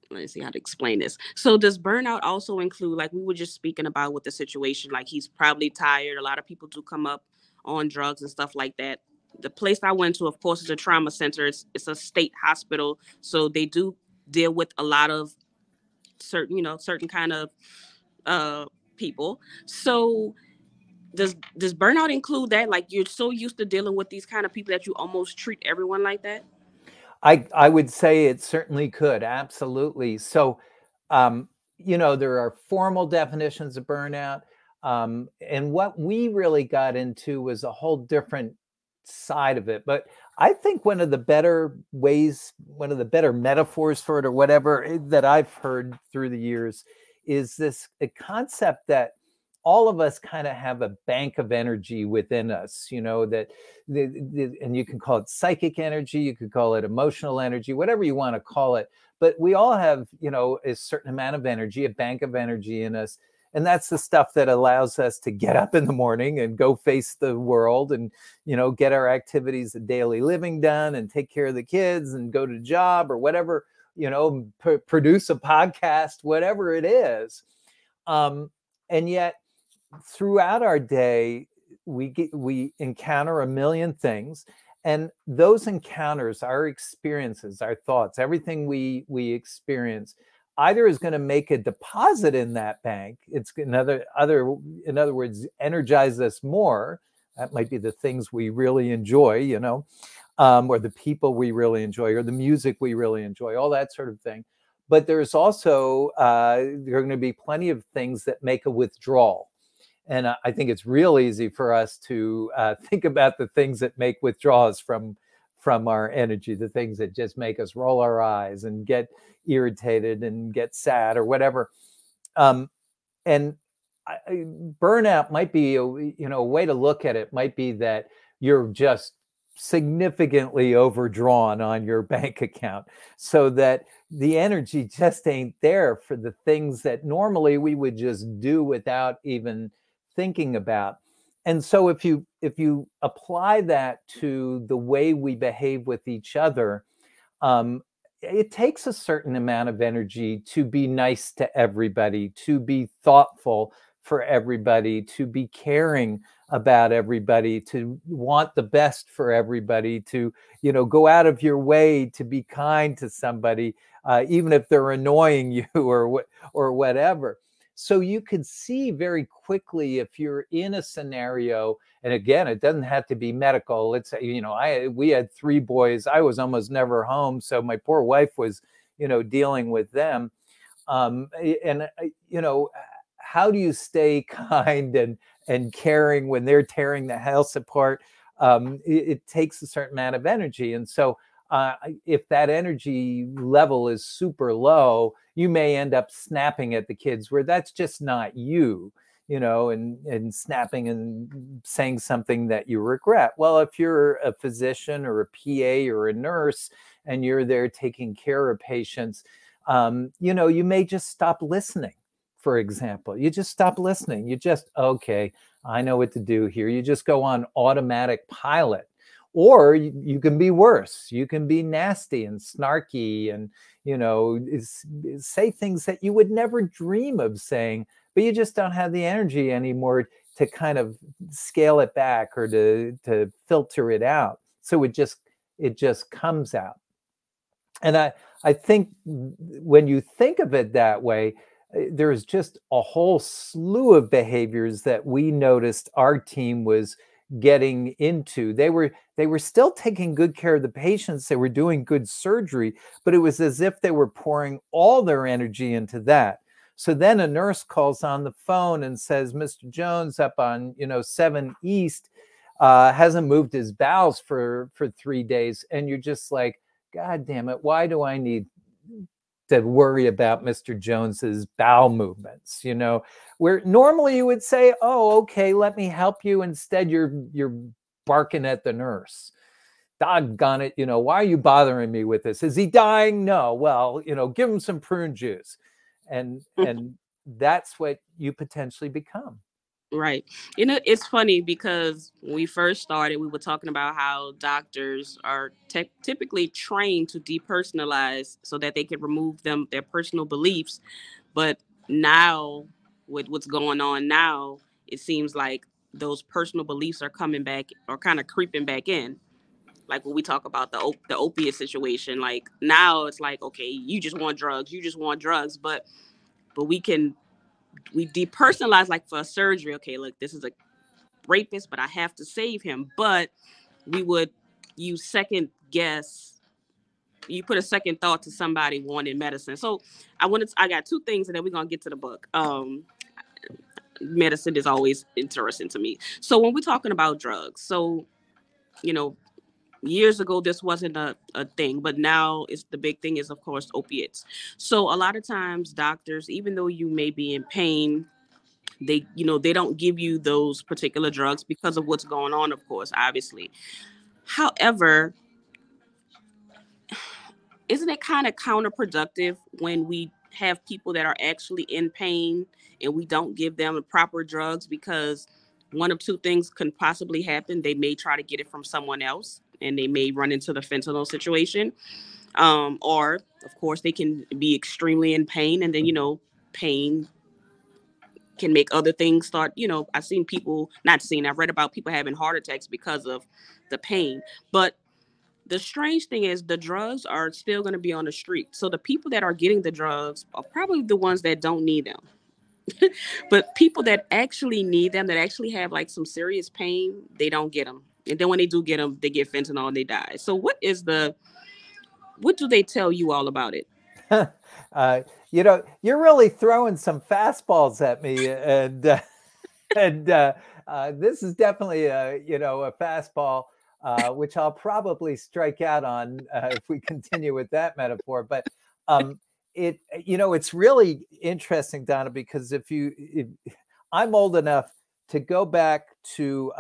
Let me see how to explain this. So does burnout also include, like we were just speaking about with the situation, like he's probably tired. A lot of people do come up on drugs and stuff like that. The place I went to, of course, is a trauma center. It's a state hospital. So they do deal with a lot of certain kind of people. So does burnout include that? Like you're so used to dealing with these kind of people that you almost treat everyone like that? I would say it certainly could. Absolutely. So, there are formal definitions of burnout. And what we really got into was a whole different side of it. But I think one of the better metaphors for it, or whatever, that I've heard through the years is this a concept that all of us kind of have a bank of energy within us, that and you can call it psychic energy, you could call it emotional energy, whatever you want to call it. But we all have, a certain amount of energy, a bank of energy in us. And that's the stuff that allows us to get up in the morning and go face the world and, get our activities of daily living done and take care of the kids and go to job or whatever, produce a podcast, whatever it is. And yet throughout our day, we encounter a million things, and those encounters, our experiences, our thoughts, everything we experience, either is going to make a deposit in that bank. It's in other words, energize us more. That might be the things we really enjoy, or the people we really enjoy, or the music we really enjoy, all that sort of thing. But there's also there are going to be plenty of things that make a withdrawal. And I think it's real easy for us to think about the things that make withdrawals from our energy, the things that just make us roll our eyes and get irritated and get sad or whatever. And burnout might be a way to look at it might be that you're just significantly overdrawn on your bank account, so that the energy just ain't there for the things that normally we would just do without even thinking about. And so if you apply that to the way we behave with each other, it takes a certain amount of energy to be nice to everybody, to be thoughtful for everybody, to be caring about everybody, to want the best for everybody, to go out of your way to be kind to somebody, even if they're annoying you or whatever. So you could see very quickly if you're in a scenario, and again, it doesn't have to be medical. Let's say, we had 3 boys. I was almost never home, so my poor wife was, dealing with them. And how do you stay kind and caring when they're tearing the house apart? It takes a certain amount of energy, and so if that energy level is super low, you may end up snapping at the kids where that's just not you, and snapping and saying something that you regret. Well, if you're a physician or a PA or a nurse and you're there taking care of patients, you may just stop listening. For example, you just stop listening. You just, okay, I know what to do here. You just go on automatic pilot. Or you can be worse. You can be nasty and snarky and, say things that you would never dream of saying, but you just don't have the energy anymore to kind of scale it back or to filter it out. So it just comes out. And I think when you think of it that way, there's just a whole slew of behaviors that we noticed our team was getting into. They were still taking good care of the patients. They were doing good surgery, but it was as if they were pouring all their energy into that. So then a nurse calls on the phone and says, Mr. Jones up on 7 East hasn't moved his bowels for 3 days. And you're just like, God damn it, why do I need to worry about Mr. Jones's bowel movements, where normally you would say, oh, okay, let me help you. Instead, you're barking at the nurse. Doggone it, why are you bothering me with this? Is he dying? No. Well, give him some prune juice. And that's what you potentially become. Right. It's funny because when we first started, we were talking about how doctors are typically trained to depersonalize so that they can remove their personal beliefs. But now, with what's going on now, it seems like those personal beliefs are coming back or kind of creeping back in. Like when we talk about the opiate situation, like now it's like, okay, you just want drugs, but we depersonalize, like for a surgery. Okay, look, this is a rapist, but I have to save him. But we would use second guess. You put a second thought to somebody wanting medicine. So I got 2 things, and then we're gonna get to the book. Medicine is always interesting to me. So when we're talking about drugs, so you know, years ago this wasn't a thing, but now it's the big thing is of course opiates. So a lot of times doctors, even though you may be in pain, they don't give you those particular drugs because of what's going on, of course, obviously. However, isn't it kind of counterproductive when we have people that are actually in pain and we don't give them the proper drugs? Because one of 2 things can possibly happen. They may try to get it from someone else and they may run into the fentanyl situation. Or Of course, they can be extremely in pain, and then pain can make other things start. I've seen people, not seen, I've read about people having heart attacks because of the pain. But the strange thing is the drugs are still going to be on the street. So the people that are getting the drugs are probably the ones that don't need them. But people that actually need them, that actually have like some serious pain, they don't get them. And then when they do get them, they get fentanyl and they die. So what do they tell you all about it? You're really throwing some fastballs at me, and this is definitely a fastball, which I'll probably strike out on if we continue with that metaphor. But it's really interesting, Donna, because if I'm old enough to go back to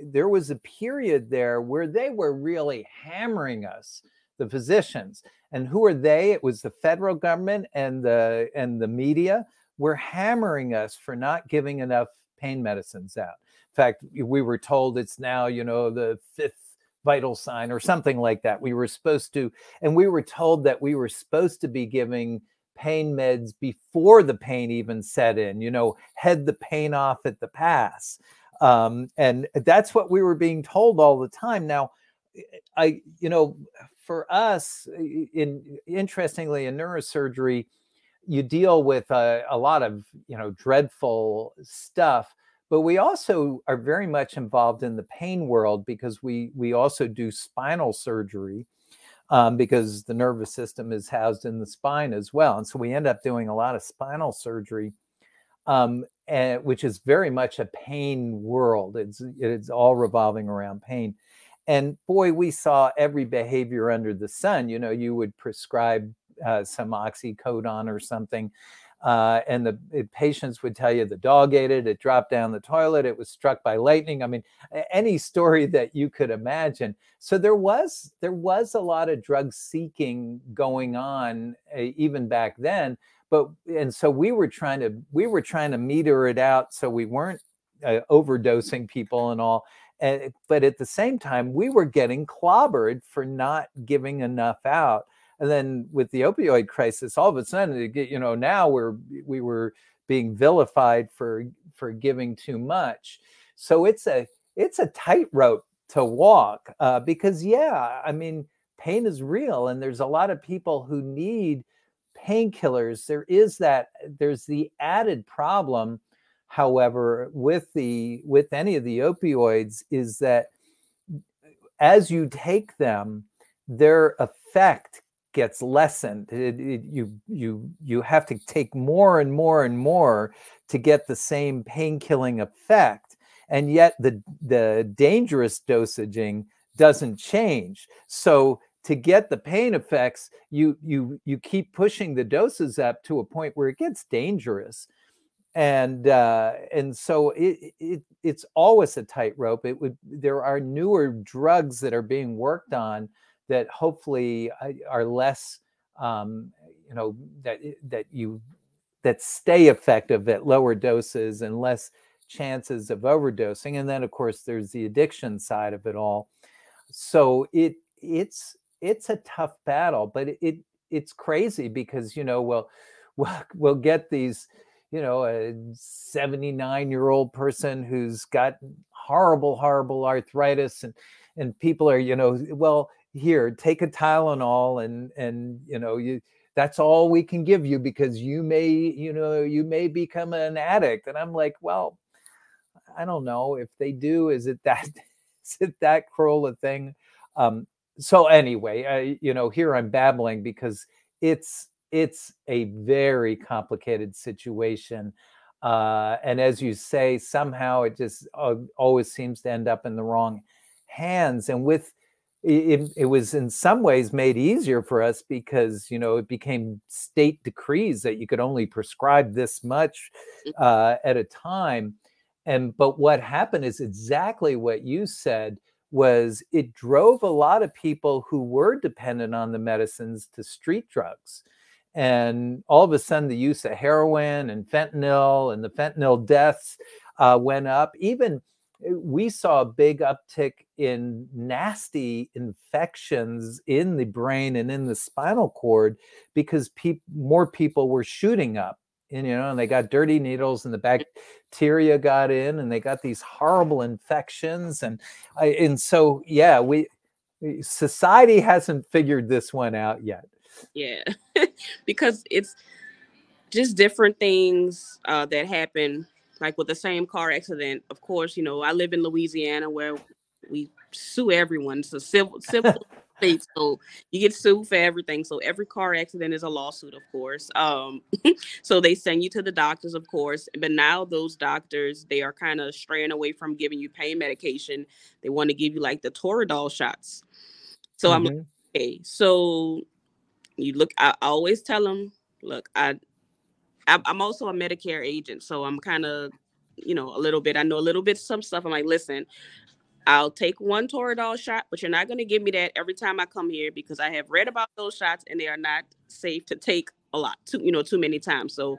there was a period there where they were really hammering us, the physicians. And who are they? It was the federal government and the media were hammering us for not giving enough pain medicines out. In fact, we were told it's now, the fifth vital sign or something like that. We were supposed to, and we were told that we were supposed to be giving pain meds before the pain even set in, head the pain off at the pass. And that's what we were being told all the time. Now, for us, interestingly, in neurosurgery, you deal with a lot of dreadful stuff, but we also are very much involved in the pain world because we also do spinal surgery, because the nervous system is housed in the spine as well, and so we end up doing a lot of spinal surgery, which is very much a pain world. It's all revolving around pain. And boy, we saw every behavior under the sun. You would prescribe some oxycodone or something, and the patients would tell you the dog ate it, it dropped down the toilet, it was struck by lightning. I mean, any story that you could imagine. So there was a lot of drug seeking going on even back then. And so we were trying to meter it out so we weren't overdosing people and all. But at the same time, we were getting clobbered for not giving enough out. And then with the opioid crisis, all of a sudden, now we were being vilified for giving too much. So it's a tightrope to walk, because I mean, pain is real, and there's a lot of people who need painkillers. There's the added problem, however, with any of the opioids, is that as you take them, their effect gets lessened. You have to take more and more and more to get the same pain-killing effect, and yet the dangerous dosaging doesn't change. So to get the pain effects, you keep pushing the doses up to a point where it gets dangerous. And so it's always a tightrope. There are newer drugs that are being worked on that hopefully are less, that stay effective at lower doses and less chances of overdosing. And then, of course, there's the addiction side of it all. So it's a tough battle, but it's crazy because we'll get these. A 79-year-old person who's got horrible arthritis, and people are, well, here, take a Tylenol, and that's all we can give you because you may become an addict. And I'm like, well, I don't know if they do. Is it that cruel a thing? So anyway, here I'm babbling because it's a very complicated situation. And as you say, somehow it just always seems to end up in the wrong hands. And it was in some ways made easier for us because, it became state decrees that you could only prescribe this much at a time. But what happened is exactly what you said, was it drove a lot of people who were dependent on the medicines to street drugs. And all of a sudden, the use of heroin and fentanyl and the fentanyl deaths went up. Even we saw a big uptick in nasty infections in the brain and in the spinal cord because more people were shooting up. And, and they got dirty needles and the bacteria got in and they got these horrible infections. And so, yeah, society hasn't figured this one out yet. Yeah, because it's just different things that happen, like with the same car accident. Of course, I live in Louisiana where we sue everyone. It's a civil state, so you get sued for everything. So every car accident is a lawsuit, of course. So they send you to the doctors, of course. But now those doctors, they are kind of straying away from giving you pain medication. They want to give you like the Toradol shots. So I'm like, Mm-hmm. okay, so you look. I always tell them, look, I'm also a Medicare agent, so I'm kind of, a little bit. I know a little bit some stuff. I'm like, listen, I'll take one Toradol shot, but you're not going to give me that every time I come here because I have read about those shots and they are not safe to take a lot, too many times. So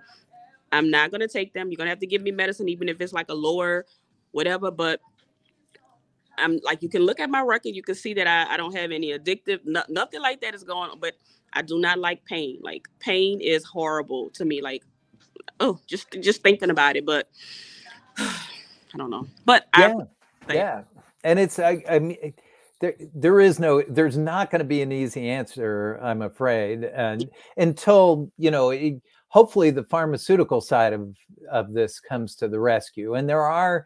I'm not going to take them. You're going to have to give me medicine, even if it's like a lower, whatever. But I'm like, you can look at my record, you can see that I don't have any addictive, nothing like that is going on. But I do not like pain. Like pain is horrible to me. Like, oh, just thinking about it. But I don't know. But I Yeah, appreciate that. yeah, and I mean, there's not going to be an easy answer, I'm afraid, and until hopefully the pharmaceutical side of this comes to the rescue, and there are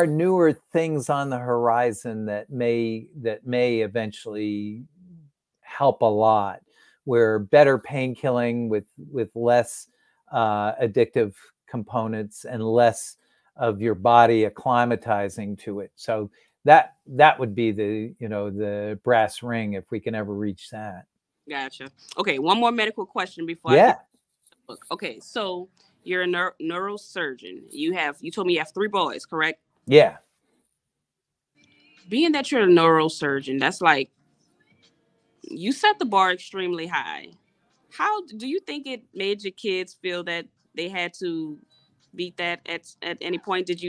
newer things on the horizon that may eventually help a lot, where better pain killing with less addictive components and less of your body acclimatizing to it. So that would be the brass ring if we can ever reach that. Gotcha. Okay, one more medical question before I get Yeah, the book. Okay, so you're a neurosurgeon. You told me you have three boys, correct? yeah. Being that you're a neurosurgeon, that's like you set the bar extremely high. How do you think it made your kids feel that they had to beat that at any point? Did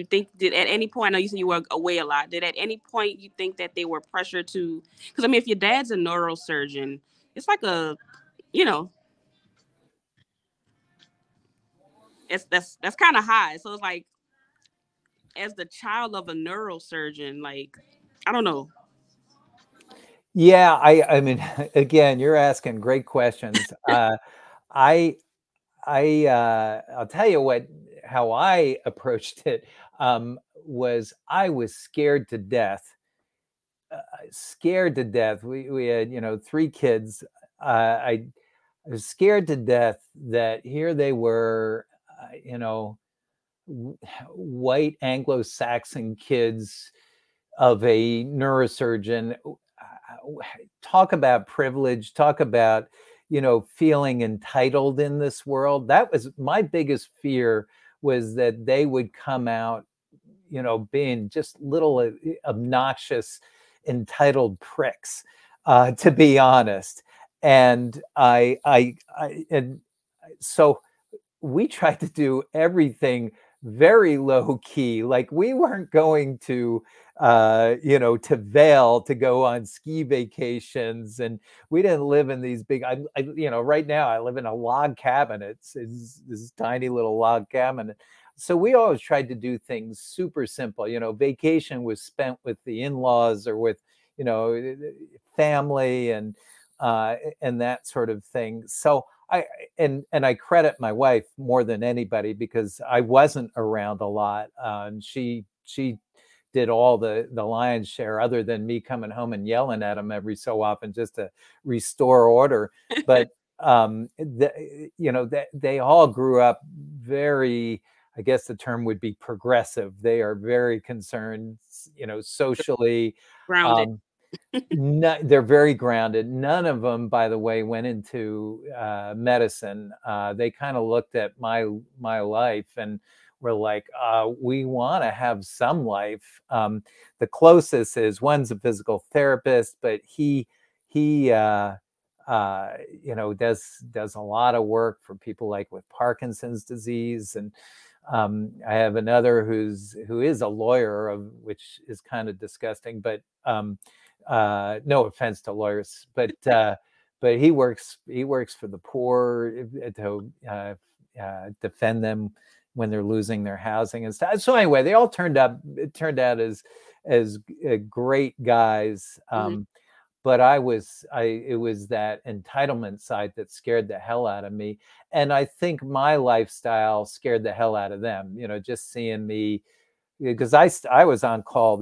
at any point, I know you said you were away a lot. Did at any point you think that they were pressured to? Because I mean, if your dad's a neurosurgeon, it's like you know, that's kind of high. So it's like, as the child of a neurosurgeon, like I don't know. Yeah, I mean, again, you're asking great questions. I I'll tell you how I approached it. Was I was scared to death. We had three kids. I was scared to death that here they were, white Anglo-Saxon kids of a neurosurgeon. Talk about privilege, talk about feeling entitled in this world. That was my biggest fear, was that they would come out being just little obnoxious entitled pricks, to be honest. And so we tried to do everything very low key. Like, we weren't going to Vail to go on ski vacations, and we didn't live in these big. Right now I live in a log cabin. It's this tiny little log cabin. So we always tried to do things super simple. Vacation was spent with the in-laws or with family and that sort of thing. So I credit my wife more than anybody, because I wasn't around a lot. And she did all the lion's share, other than me coming home and yelling at them every so often just to restore order. But they all grew up very, I guess the term would be progressive. They are very concerned, socially. Grounded. Um, no, they're very grounded. None of them, by the way, went into medicine. They kind of looked at my life and were like, "We want to have some life." The closest is one's a physical therapist, but he does a lot of work for people like with Parkinson's disease. And I have another who is a lawyer, which is kind of disgusting, but no offense to lawyers, but he works for the poor to defend them when they're losing their housing and stuff. So anyway, they all turned out as great guys. But it was that entitlement side that scared the hell out of me. And I think my lifestyle scared the hell out of them, just seeing me, because I was on call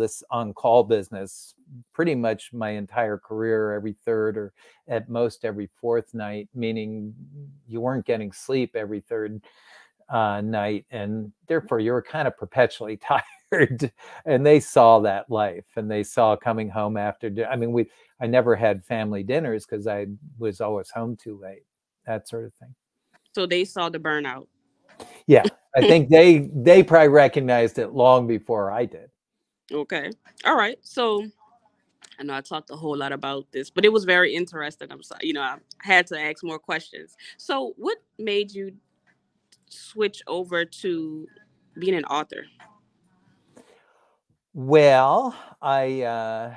business pretty much my entire career, every third or at most every fourth night, meaning you weren't getting sleep every third night, and therefore you were kind of perpetually tired. And they saw that life, and they saw coming home after. I never had family dinners because I was always home too late, that sort of thing. So they saw the burnout. Yeah, I think they probably recognized it long before I did. Okay. All right. So I know I talked a whole lot about this, but it was very interesting. I'm sorry, I had to ask more questions. So what made you switch over to being an author? Well, I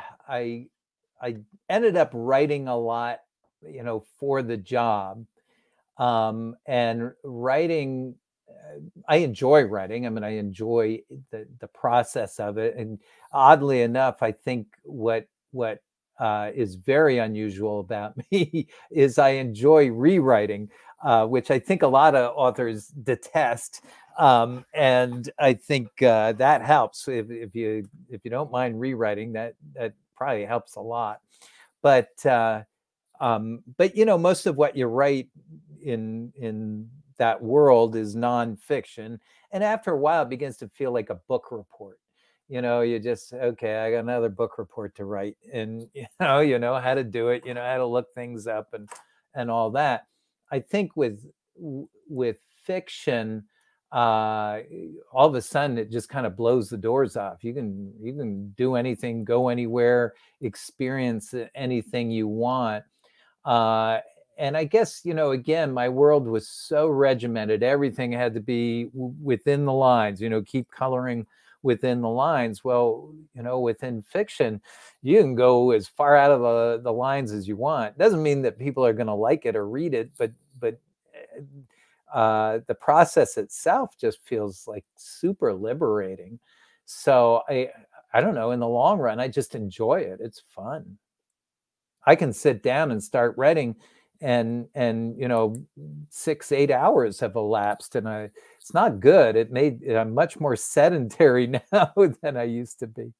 ended up writing a lot, for the job, and writing. I enjoy writing. I enjoy the process of it, and oddly enough, I think what is very unusual about me is I enjoy rewriting, which I think a lot of authors detest. And I think that helps if you don't mind rewriting. That probably helps a lot. But most of what you write in that world is nonfiction, and after a while, it begins to feel like a book report. You just, okay, I got another book report to write, and you know how to do it, how to look things up and all that. I think with fiction, all of a sudden it just kind of blows the doors off. You can do anything, go anywhere, experience anything you want. And I guess, again, my world was so regimented. Everything had to be within the lines, keep coloring within the lines. Well, within fiction, you can go as far out of the lines as you want. Doesn't mean that people are going to like it or read it, but the process itself just feels like super liberating. So I don't know, in the long run, I just enjoy it. It's fun. I can sit down and start writing, and 6-8 hours have elapsed, and it's not good. I'm much more sedentary now than I used to be.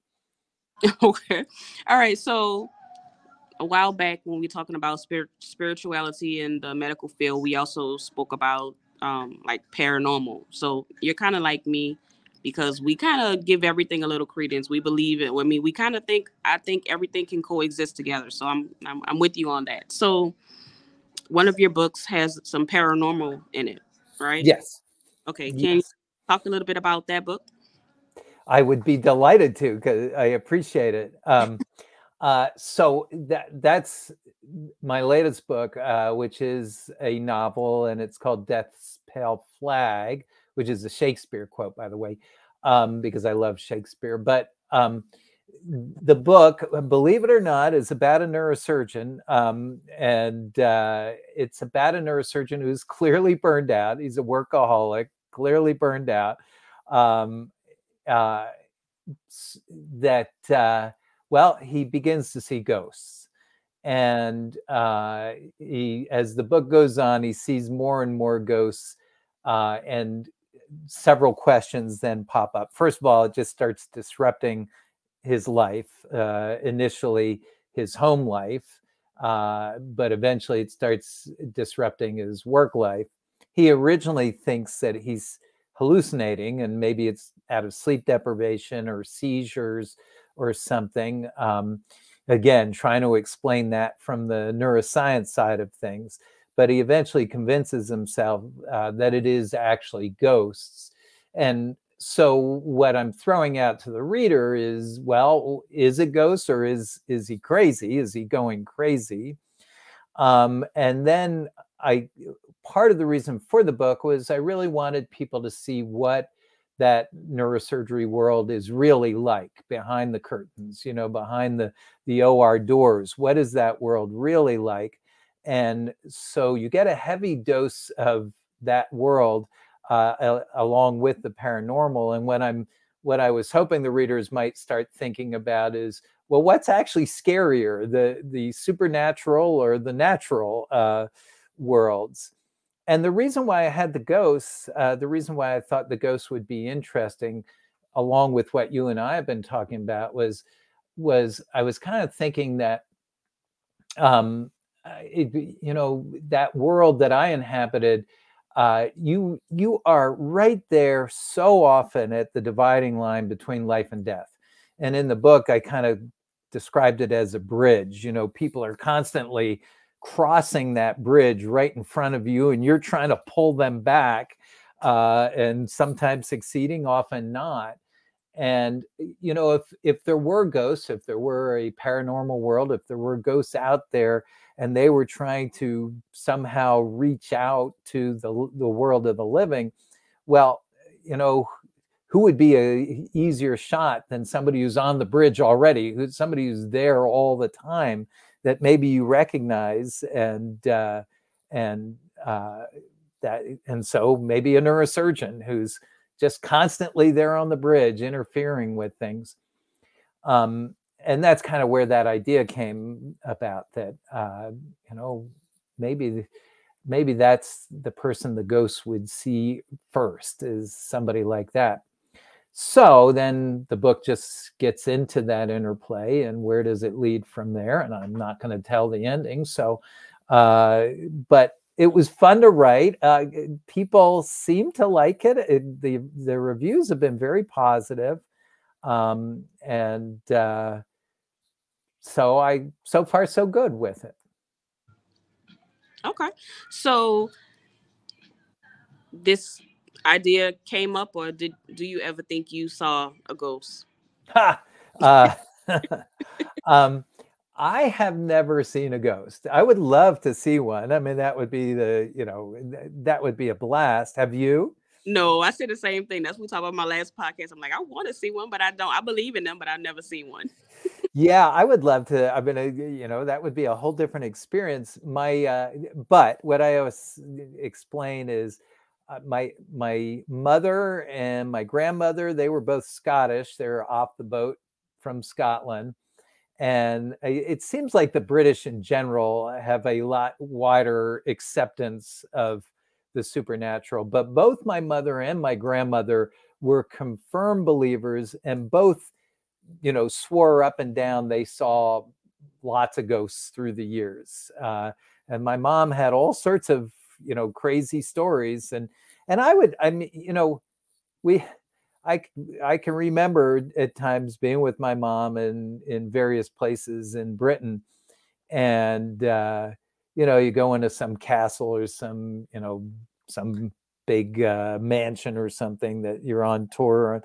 Okay. All right. So a while back when we were talking about spirituality in the medical field, we also spoke about like paranormal. So you're kind of like me because we kind of give everything a little credence. We believe it. We kind of I think everything can coexist together. So I'm with you on that. So one of your books has some paranormal in it, right? Yes. Okay. Can you Yes. talk a little bit about that book? I would be delighted to, because I appreciate it. So that's my latest book, which is a novel, and it's called Death's Pale Flag, which is a Shakespeare quote, by the way, because I love Shakespeare. But the book, believe it or not, is about a neurosurgeon, and it's about a neurosurgeon who's clearly burned out. He's a workaholic, clearly burned out. He begins to see ghosts, and as the book goes on, he sees more and more ghosts, and several questions then pop up. First of all, it just starts disrupting his life, initially his home life, but eventually it starts disrupting his work life. He originally thinks that he's hallucinating, and maybe it's out of sleep deprivation or seizures or something. Again, trying to explain that from the neuroscience side of things. But he eventually convinces himself that it is actually ghosts. And so what I'm throwing out to the reader is, well, is it ghosts, or is he crazy? Is he going crazy? And then part of the reason for the book was I really wanted people to see what that neurosurgery world is really like behind the curtains, behind the OR doors. What is that world really like? And so you get a heavy dose of that world along with the paranormal. And what I was hoping the readers might start thinking about is, well, what's actually scarier, the supernatural or the natural worlds? And the reason why I had the ghosts, the reason why I thought the ghosts would be interesting, along with what you and I have been talking about, was I was kind of thinking that, that world that I inhabited, you are right there so often at the dividing line between life and death. And in the book, I kind of described it as a bridge. People are constantly crossing that bridge right in front of you, and you're trying to pull them back, and sometimes succeeding, often not. And if there were ghosts, if there were a paranormal world, if there were ghosts out there, and they were trying to somehow reach out to the world of the living, well, who would be a easier shot than somebody who's on the bridge already, somebody who's there all the time, that maybe you recognize, and so maybe a neurosurgeon who's just constantly there on the bridge interfering with things. And that's kind of where that idea came about, that maybe that's the person the ghost would see first, is somebody like that. So then the book just gets into that interplay, and where does it lead from there? And I'm not going to tell the ending. So, but it was fun to write. People seem to like it. The reviews have been very positive. And so far so good with it. Okay. So this idea came up, or do you ever think you saw a ghost? Ha! I have never seen a ghost. I would love to see one. I mean, that would be that would be a blast. Have you? No, I said the same thing. That's what we talked about my last podcast. I'm like, I want to see one, but I don't. I believe in them, but I've never seen one. Yeah, I would love to. I mean, that would be a whole different experience. But what I always explain is, my mother and my grandmother, they were both Scottish. They're off the boat from Scotland. And it seems like the British in general have a lot wider acceptance of the supernatural. But both my mother and my grandmother were confirmed believers, and both, swore up and down they saw lots of ghosts through the years. And my mom had all sorts of, crazy stories. And I mean, we, I can remember at times being with my mom in various places in Britain, and you go into some castle or some big mansion or something that you're on tour on,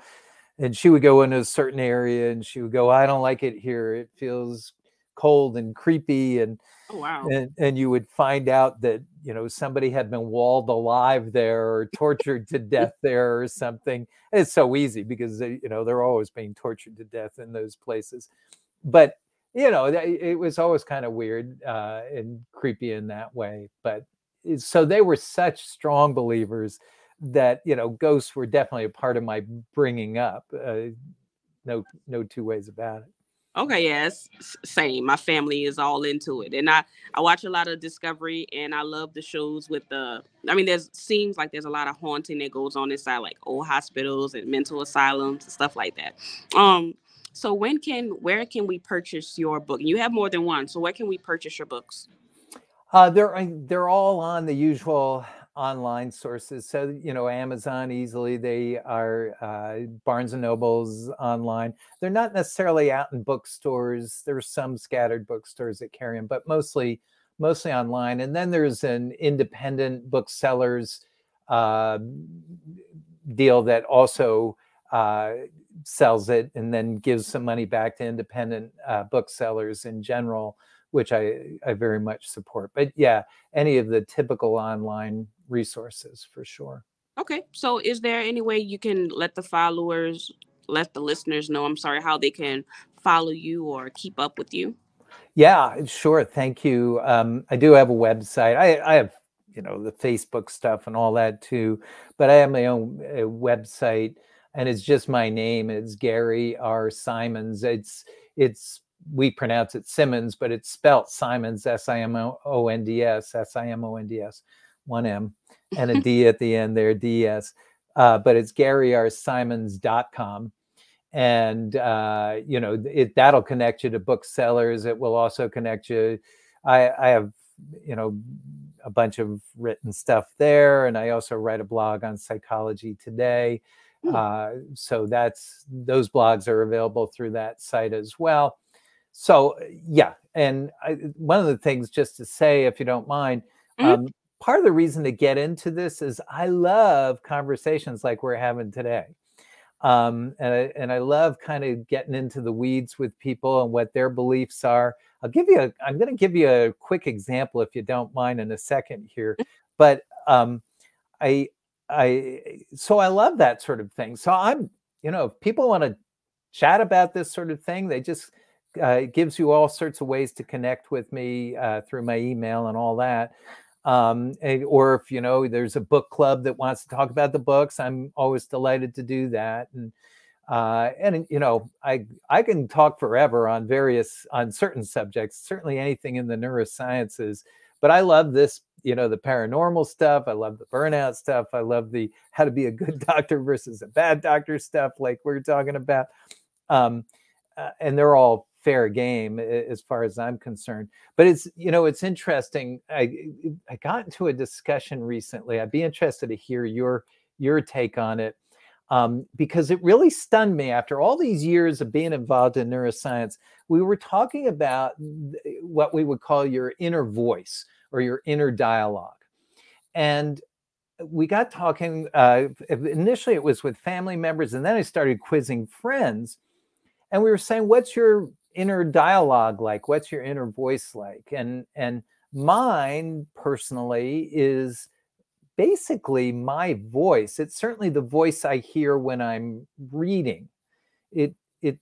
and she would go into a certain area and she would go, I don't like it here. It feels cold and creepy. And Oh wow. you would find out that somebody had been walled alive there or tortured to death there or something. And it's so easy because they're always being tortured to death in those places. But it was always kind of weird and creepy in that way. But so they were such strong believers that ghosts were definitely a part of my bringing up. No two ways about it. Okay, yes, same. My family is all into it, and I watch a lot of Discovery, and I love the shows with the. I mean, there's seems like there's a lot of haunting that goes on inside, like old hospitals and mental asylums and stuff like that. So where can we purchase your book? You have more than one, so where can we purchase your books? They're all on the usual online sources. So Amazon easily. They are Barnes and Nobles online. They're not necessarily out in bookstores. There's some scattered bookstores that carry them, but mostly online. And then there's an independent booksellers deal that also sells it and then gives some money back to independent booksellers in general which I very much support. But yeah, any of the typical online resources for sure. Okay. So is there any way you can let the followers, let the listeners know, I'm sorry, how they can follow you or keep up with you? Yeah, sure. Thank you. I do have a website. I have, the Facebook stuff and all that too, but I have my own website, and it's just my name. It's Gary R. Simonds. It's we pronounce it Simmons, but it's spelt Simonds, Simonds, Simonds, one M and a D at the end there, DS. But it's GaryRSimons.com. And that'll connect you to booksellers. It will also connect you. I have a bunch of written stuff there, and I also write a blog on Psychology Today. Hmm. So those blogs are available through that site as well. So yeah, and one of the things, just to say, if you don't mind, Mhm. part of the reason to get into this is I love conversations like we're having today. And I love kind of getting into the weeds with people and what their beliefs are. I'm going to give you a quick example, if you don't mind, in a second here. But I, so I love that sort of thing. So if people want to chat about this sort of thing, they just, it gives you all sorts of ways to connect with me through my email and all that. Or if there's a book club that wants to talk about the books, I'm always delighted to do that. And I can talk forever on certain subjects, certainly anything in the neurosciences. But I love this, the paranormal stuff. I love the burnout stuff. I love the how to be a good doctor versus a bad doctor stuff, like we're talking about. And they're all fair game as far as I'm concerned. But it's interesting. I got into a discussion recently. I'd be interested to hear your take on it, because it really stunned me. After all these years of being involved in neuroscience, we were talking about what we would call your inner voice or your inner dialogue. And we got talking, initially it was with family members, and then I started quizzing friends. And we were saying, what's your inner dialogue like? What's your inner voice like? And mine personally is basically my voice. It's certainly the voice I hear when I'm reading. It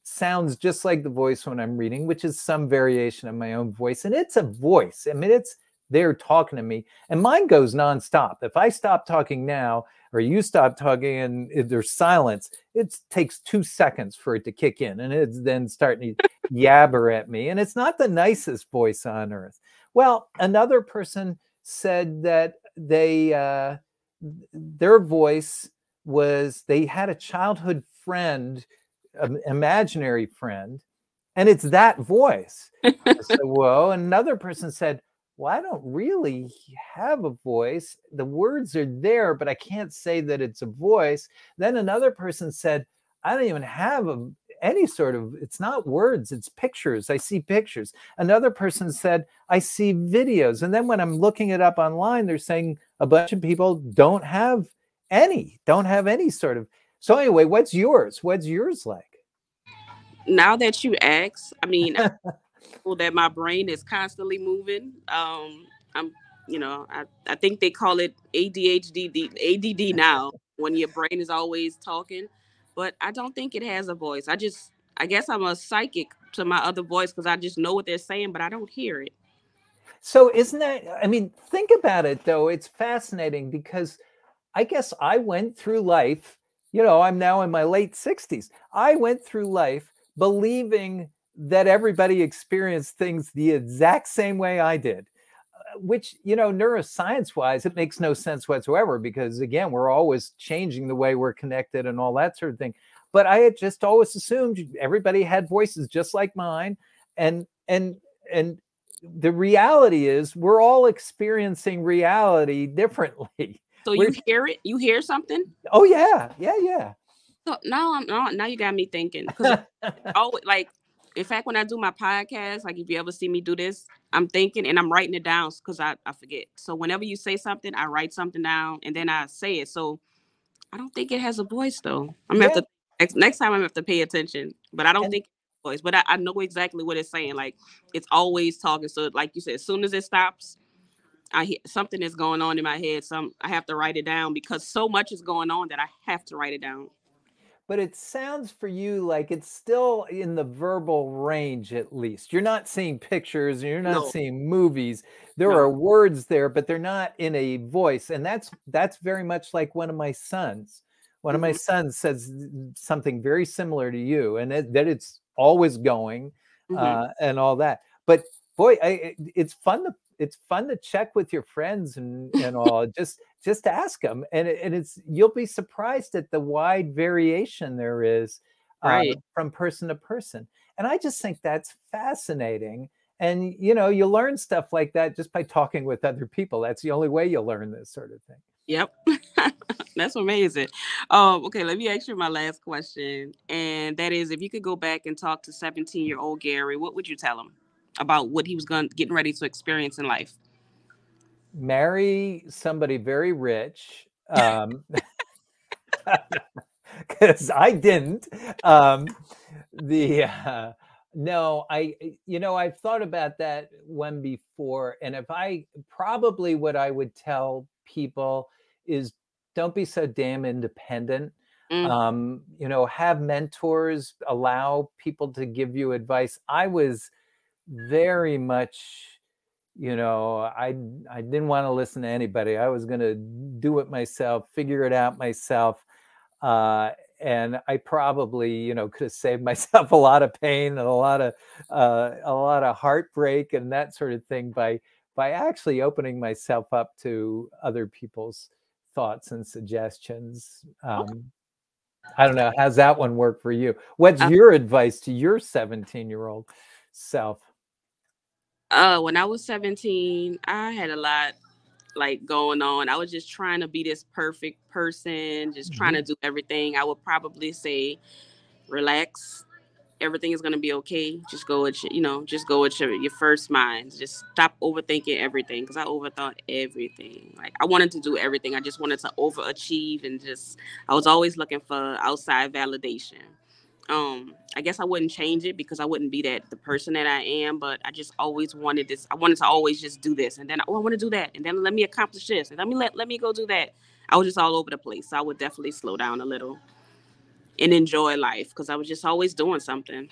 sounds just like the voice when I'm reading, which is some variation of my own voice. And it's a voice. I mean, it's they're talking to me, and mine goes nonstop. If I stop talking now, or you stop talking and if there's silence, it takes 2 seconds for it to kick in, and it's then starting to yabber at me. And it's not the nicest voice on earth. Well, another person said that their voice was, they had a childhood friend, an imaginary friend, and it's that voice. I said, well, another person said, well, I don't really have a voice. The words are there, but I can't say that it's a voice. Then another person said, I don't even have any sort of, it's not words, it's pictures. I see pictures. Another person said, I see videos. And then when I'm looking it up online, they're saying a bunch of people don't have any sort of. So anyway, what's yours? What's yours like? Now that you ask, I mean, that my brain is constantly moving. I'm, I think they call it ADHD, ADD now, when your brain is always talking. But I don't think it has a voice. I guess I'm a psychic to my other voice because I just know what they're saying, but I don't hear it. So isn't that, I mean, think about it though. It's fascinating because I guess I went through life, I'm now in my late 60s. I went through life believing that everybody experienced things the exact same way I did, which, neuroscience wise, it makes no sense whatsoever, because again, we're always changing the way we're connected and all that sort of thing. But I had just always assumed everybody had voices just like mine. And the reality is we're all experiencing reality differently. So We're, you hear it? You hear something? oh yeah, yeah, So now you got me thinking because yeah. always like, in fact, when I do my podcast, like if you ever see me do this, I'm thinking and I'm writing it down because I forget. So whenever you say something, I write something down and then I say it. So I don't think it has a voice though. I'm gonna have Yeah. to next time I'm gonna have to pay attention. But I don't And think. voice, but I know exactly what it's saying. Like it's always talking. So like you said, as soon as it stops, something is going on in my head. I have to write it down because so much is going on that I have to write it down. But it sounds for you like it's still in the verbal range, at least. You're not seeing pictures, you're not No, seeing movies. There no. are words there, but they're not in a voice. And that's very much like one of my sons. One of my Hmm. sons says something very similar to you, and that it's always going Hmm. and all that. But boy, it's fun to check with your friends and all. Just ask them, and it's you'll be surprised at the wide variation there is Right. from person to person. And I just think that's fascinating. And you learn stuff like that just by talking with other people. That's the only way you'll learn this sort of thing. Yep. That's amazing. Okay, let me ask you my last question. And that is if you could go back and talk to 17-year-old Gary, what would you tell him about what he was getting ready to experience in life? Marry somebody very rich. Because I didn't. The No, I've thought about that one before, and if I probably what I would tell people is don't be so damn independent. Mm, Have mentors, allow people to give you advice. I was very much I didn't want to listen to anybody. I was going to do it myself, figure it out myself. uh, and I probably, could have saved myself a lot of pain and a lot of heartbreak and that sort of thing by actually opening myself up to other people's thoughts and suggestions. okay. I don't know. How's that one work for you? What's Uh, your advice to your 17-year-old self? when I was 17, I had a lot like going on. I was just trying to be this perfect person, just trying to Mhm. do everything. I would probably say, relax. Everything is gonna be okay. Just go with just go with your first mind. Just stop overthinking everything because I overthought everything. Like I wanted to do everything. I just wanted to overachieve and just I was always looking for outside validation. I guess I wouldn't change it because I wouldn't be the person that I am, but I just always wanted this. I wanted to always just do this and then I want to do that and then let me accomplish this and let me go do that. I was just all over the place. So I would definitely slow down a little and enjoy life because I was just always doing something.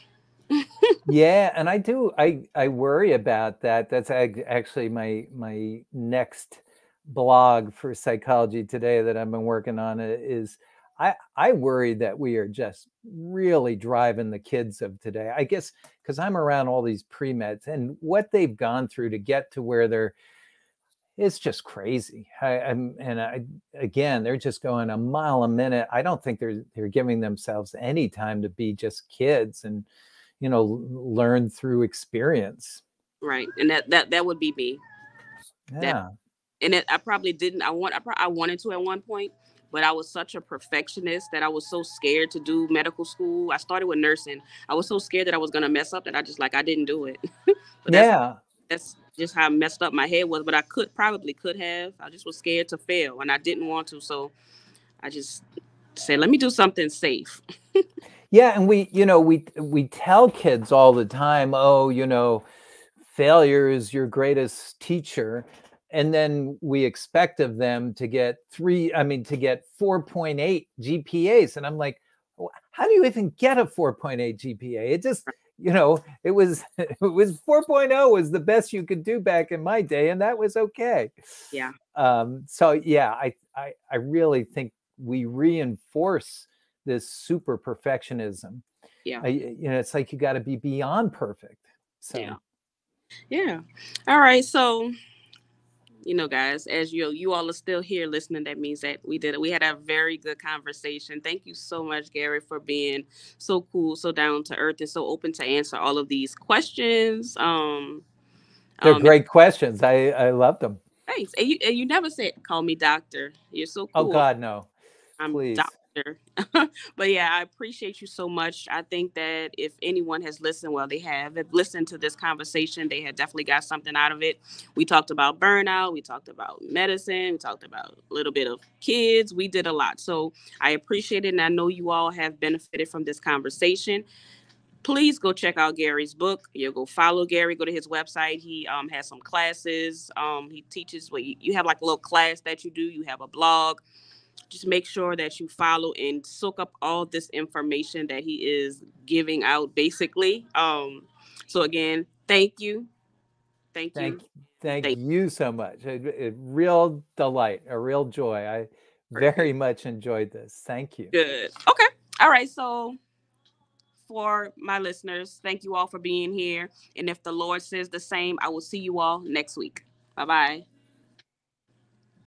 Yeah, and I worry about that. That's actually my next blog for Psychology Today that I've been working on is I worry that we are just really driving the kids of today. I guess because I'm around all these pre-meds and what they've gone through to get to where they're it's just crazy. Again, they're just going a mile a minute. I don't think they're giving themselves any time to be just kids and learn through experience. Right, and that would be me. That Yeah. and it, I probably didn't. I wanted to at one point, but I was such a perfectionist that I was so scared to do medical school. I started with nursing. I was so scared that I was gonna mess up that I didn't do it. But Yeah. that's just how messed up my head was. But I could have. I just was scared to fail, and I didn't want to. So I just said, let me do something safe. Yeah, and we tell kids all the time, "Oh, failure is your greatest teacher." And then we expect of them to get 4.8 GPAs. And I'm like, how do you even get a 4.8 GPA? It just, it was it was 4.0 was the best you could do back in my day, and that was okay. Yeah, So yeah, I really think we reinforce this super perfectionism. yeah, It's like you got to be beyond perfect. yeah, So yeah. All right, so guys, as you all are still here listening, that means that we had a very good conversation. Thank you so much, Gary, for being so cool, so down to earth, and so open to answer all of these questions. they're And great questions. I loved them. thanks. And you never said call me doctor. You're so Oh cool. God, no, I'm please. doctor. But yeah, I appreciate you so much. I think that if anyone has listened, well, they have listened to this conversation, they had definitely got something out of it. We talked about burnout, we talked about medicine, we talked about a little bit of kids. We did a lot. So I appreciate it. And I know you all have benefited from this conversation. please go check out Gary's book. You'll go follow Gary, go to his website. He has some classes. He teaches what you have, like a little class that you do. You have a blog. Just make sure that you follow and soak up all this information that he is giving out basically. So again, thank you. Thank Thank you. thank Thank you so much. A real delight, a real joy. I you. very much enjoyed this. Thank you. Good. Okay. All right. So for my listeners, thank you all for being here. And if the Lord says the same, I will see you all next week. Bye bye.